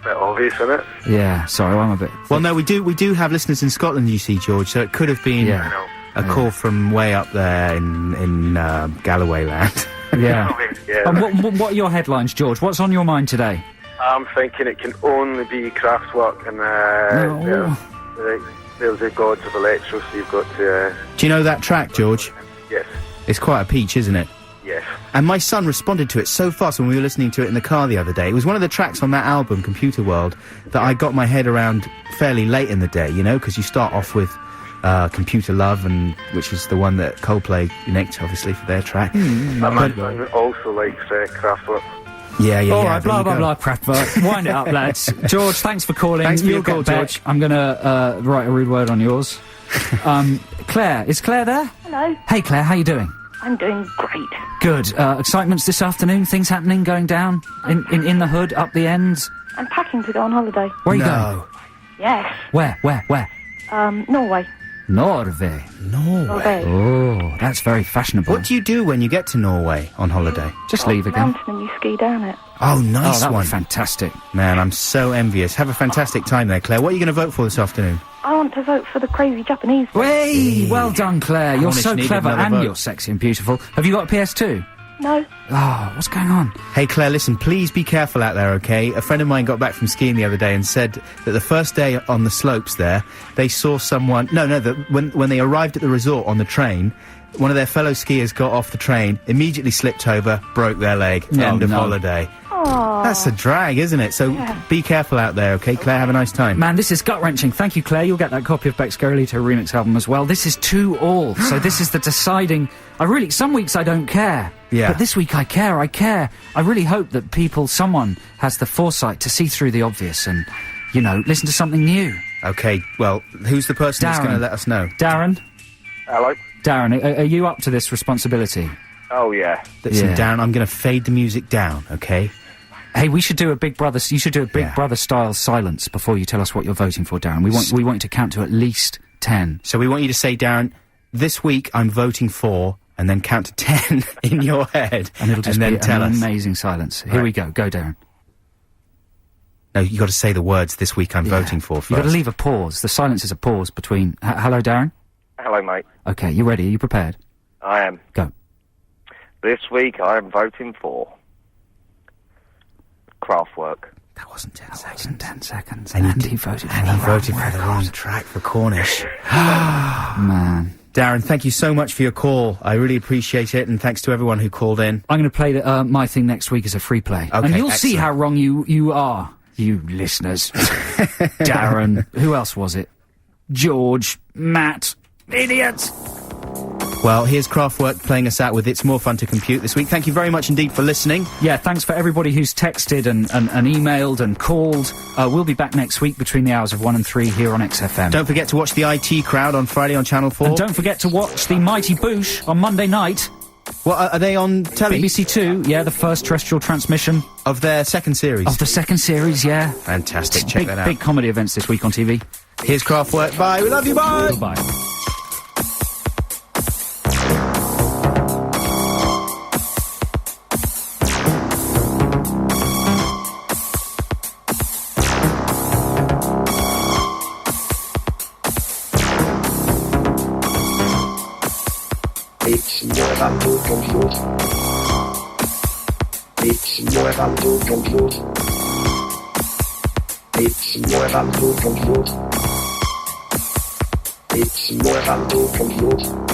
Bit obvious, isn't it? Yeah, sorry, I'm a bit... Well, no, we do have listeners in Scotland, you see, George, so it could have been a call from way up there in Galloway land. Yeah. Yeah. And what are your headlines, George? What's on your mind today? I'm thinking it can only be Kraftwerk and they're the gods of electro, so you've got to... Do you know that track, George? Yes. It's quite a peach, isn't it? Yes. And my son responded to it so fast when we were listening to it in the car the other day. It was one of the tracks on that album, Computer World, that I got my head around fairly late in the day, you know, because you start off with Computer Love, and which is the one that Coldplay nicked, obviously, for their track. My son also likes Kraftwerk. Yeah. All right, blah, blah, blah, Kraftwerk. Wind it up, lads. George, thanks for calling. Thanks for your You'll call, get George. back. I'm going to write a rude word on yours. Claire. Is Claire there? Hello. Hey, Claire, how you doing? I'm doing great. Good. Excitements this afternoon? Things happening, going down? In the hood, up the ends? I'm packing to go on holiday. Where are you going? Yes. Where? Norway. Norway. Norway. Oh, that's very fashionable. What do you do when you get to Norway on holiday? Just leave again. Mountain and you ski down it. Oh, nice that one. was fantastic. Man, I'm so envious. Have a fantastic time there, Claire. What are you going to vote for this afternoon? I want to vote for the crazy Japanese. Way! Well done, Claire. You're Cornish so needed clever another and vote. you're sexy and beautiful. Have you got a PS2? No. Oh, what's going on? Hey, Claire, listen, please be careful out there, okay? A friend of mine got back from skiing the other day and said that the first day on the slopes there, they saw someone... when they arrived at the resort on the train, one of their fellow skiers got off the train, immediately slipped over, broke their leg. End of holiday. Aww. That's a drag, isn't it? So be careful out there, okay? Claire, have a nice time. Man, this is gut-wrenching. Thank you, Claire. You'll get that copy of Beck's Garolito remix album as well. This is 2-2. So this is the deciding... some weeks I don't care. Yeah. But this week I care. I really hope that someone has the foresight to see through the obvious and, you know, listen to something new. Okay, well, who's the person that's going to let us know? Darren? Hello? Darren, are you up to this responsibility? Oh, yeah. Listen, Darren, I'm going to fade the music down, okay? Hey, we should do a Big Brother... You should do a Big Brother-style silence before you tell us what you're voting for, Darren. We want you to count to at least 10. So we want you to say, Darren, this week I'm voting for... and then count to 10 in your head. And it'll just then be tell an us. amazing silence. Here we go. Go, Darren. No, you got to say the words this week I'm voting for first. You've got to leave a pause. The silence is a pause between... hello, Darren? Hello, mate. Okay, you ready? Are you prepared? I am. Go. This week I'm voting for Kraftwerk. That wasn't 10 seconds. Wasn't 10 seconds. And he voted for And the he voted wrong for the wrong track for Cornish. Man. Darren, thank you so much for your call. I really appreciate it, and thanks to everyone who called in. I'm going to play my thing next week as a free play. Okay, and you'll see excellent. how wrong you are, you listeners. Darren. Who else was it? George. Matt. Idiots. Well, here's Kraftwerk playing us out with It's More Fun to Compute this week. Thank you very much indeed for listening. Yeah, thanks for everybody who's texted and emailed and called. We'll be back next week between the hours of 1 and 3 here on XFM. Don't forget to watch the IT Crowd on Friday on Channel 4. And don't forget to watch the Mighty Boosh on Monday night. What, are they on telly? BBC 2, yeah, the first terrestrial transmission. Of their second series? Of the second series, yeah. Fantastic, check that out. Big comedy events this week on TV. Here's Kraftwerk, bye, we love you, bye! Goodbye. muevan tu comput. Bits muevan tu comput. Bits muevan tu comput. Bits muevan tu comput.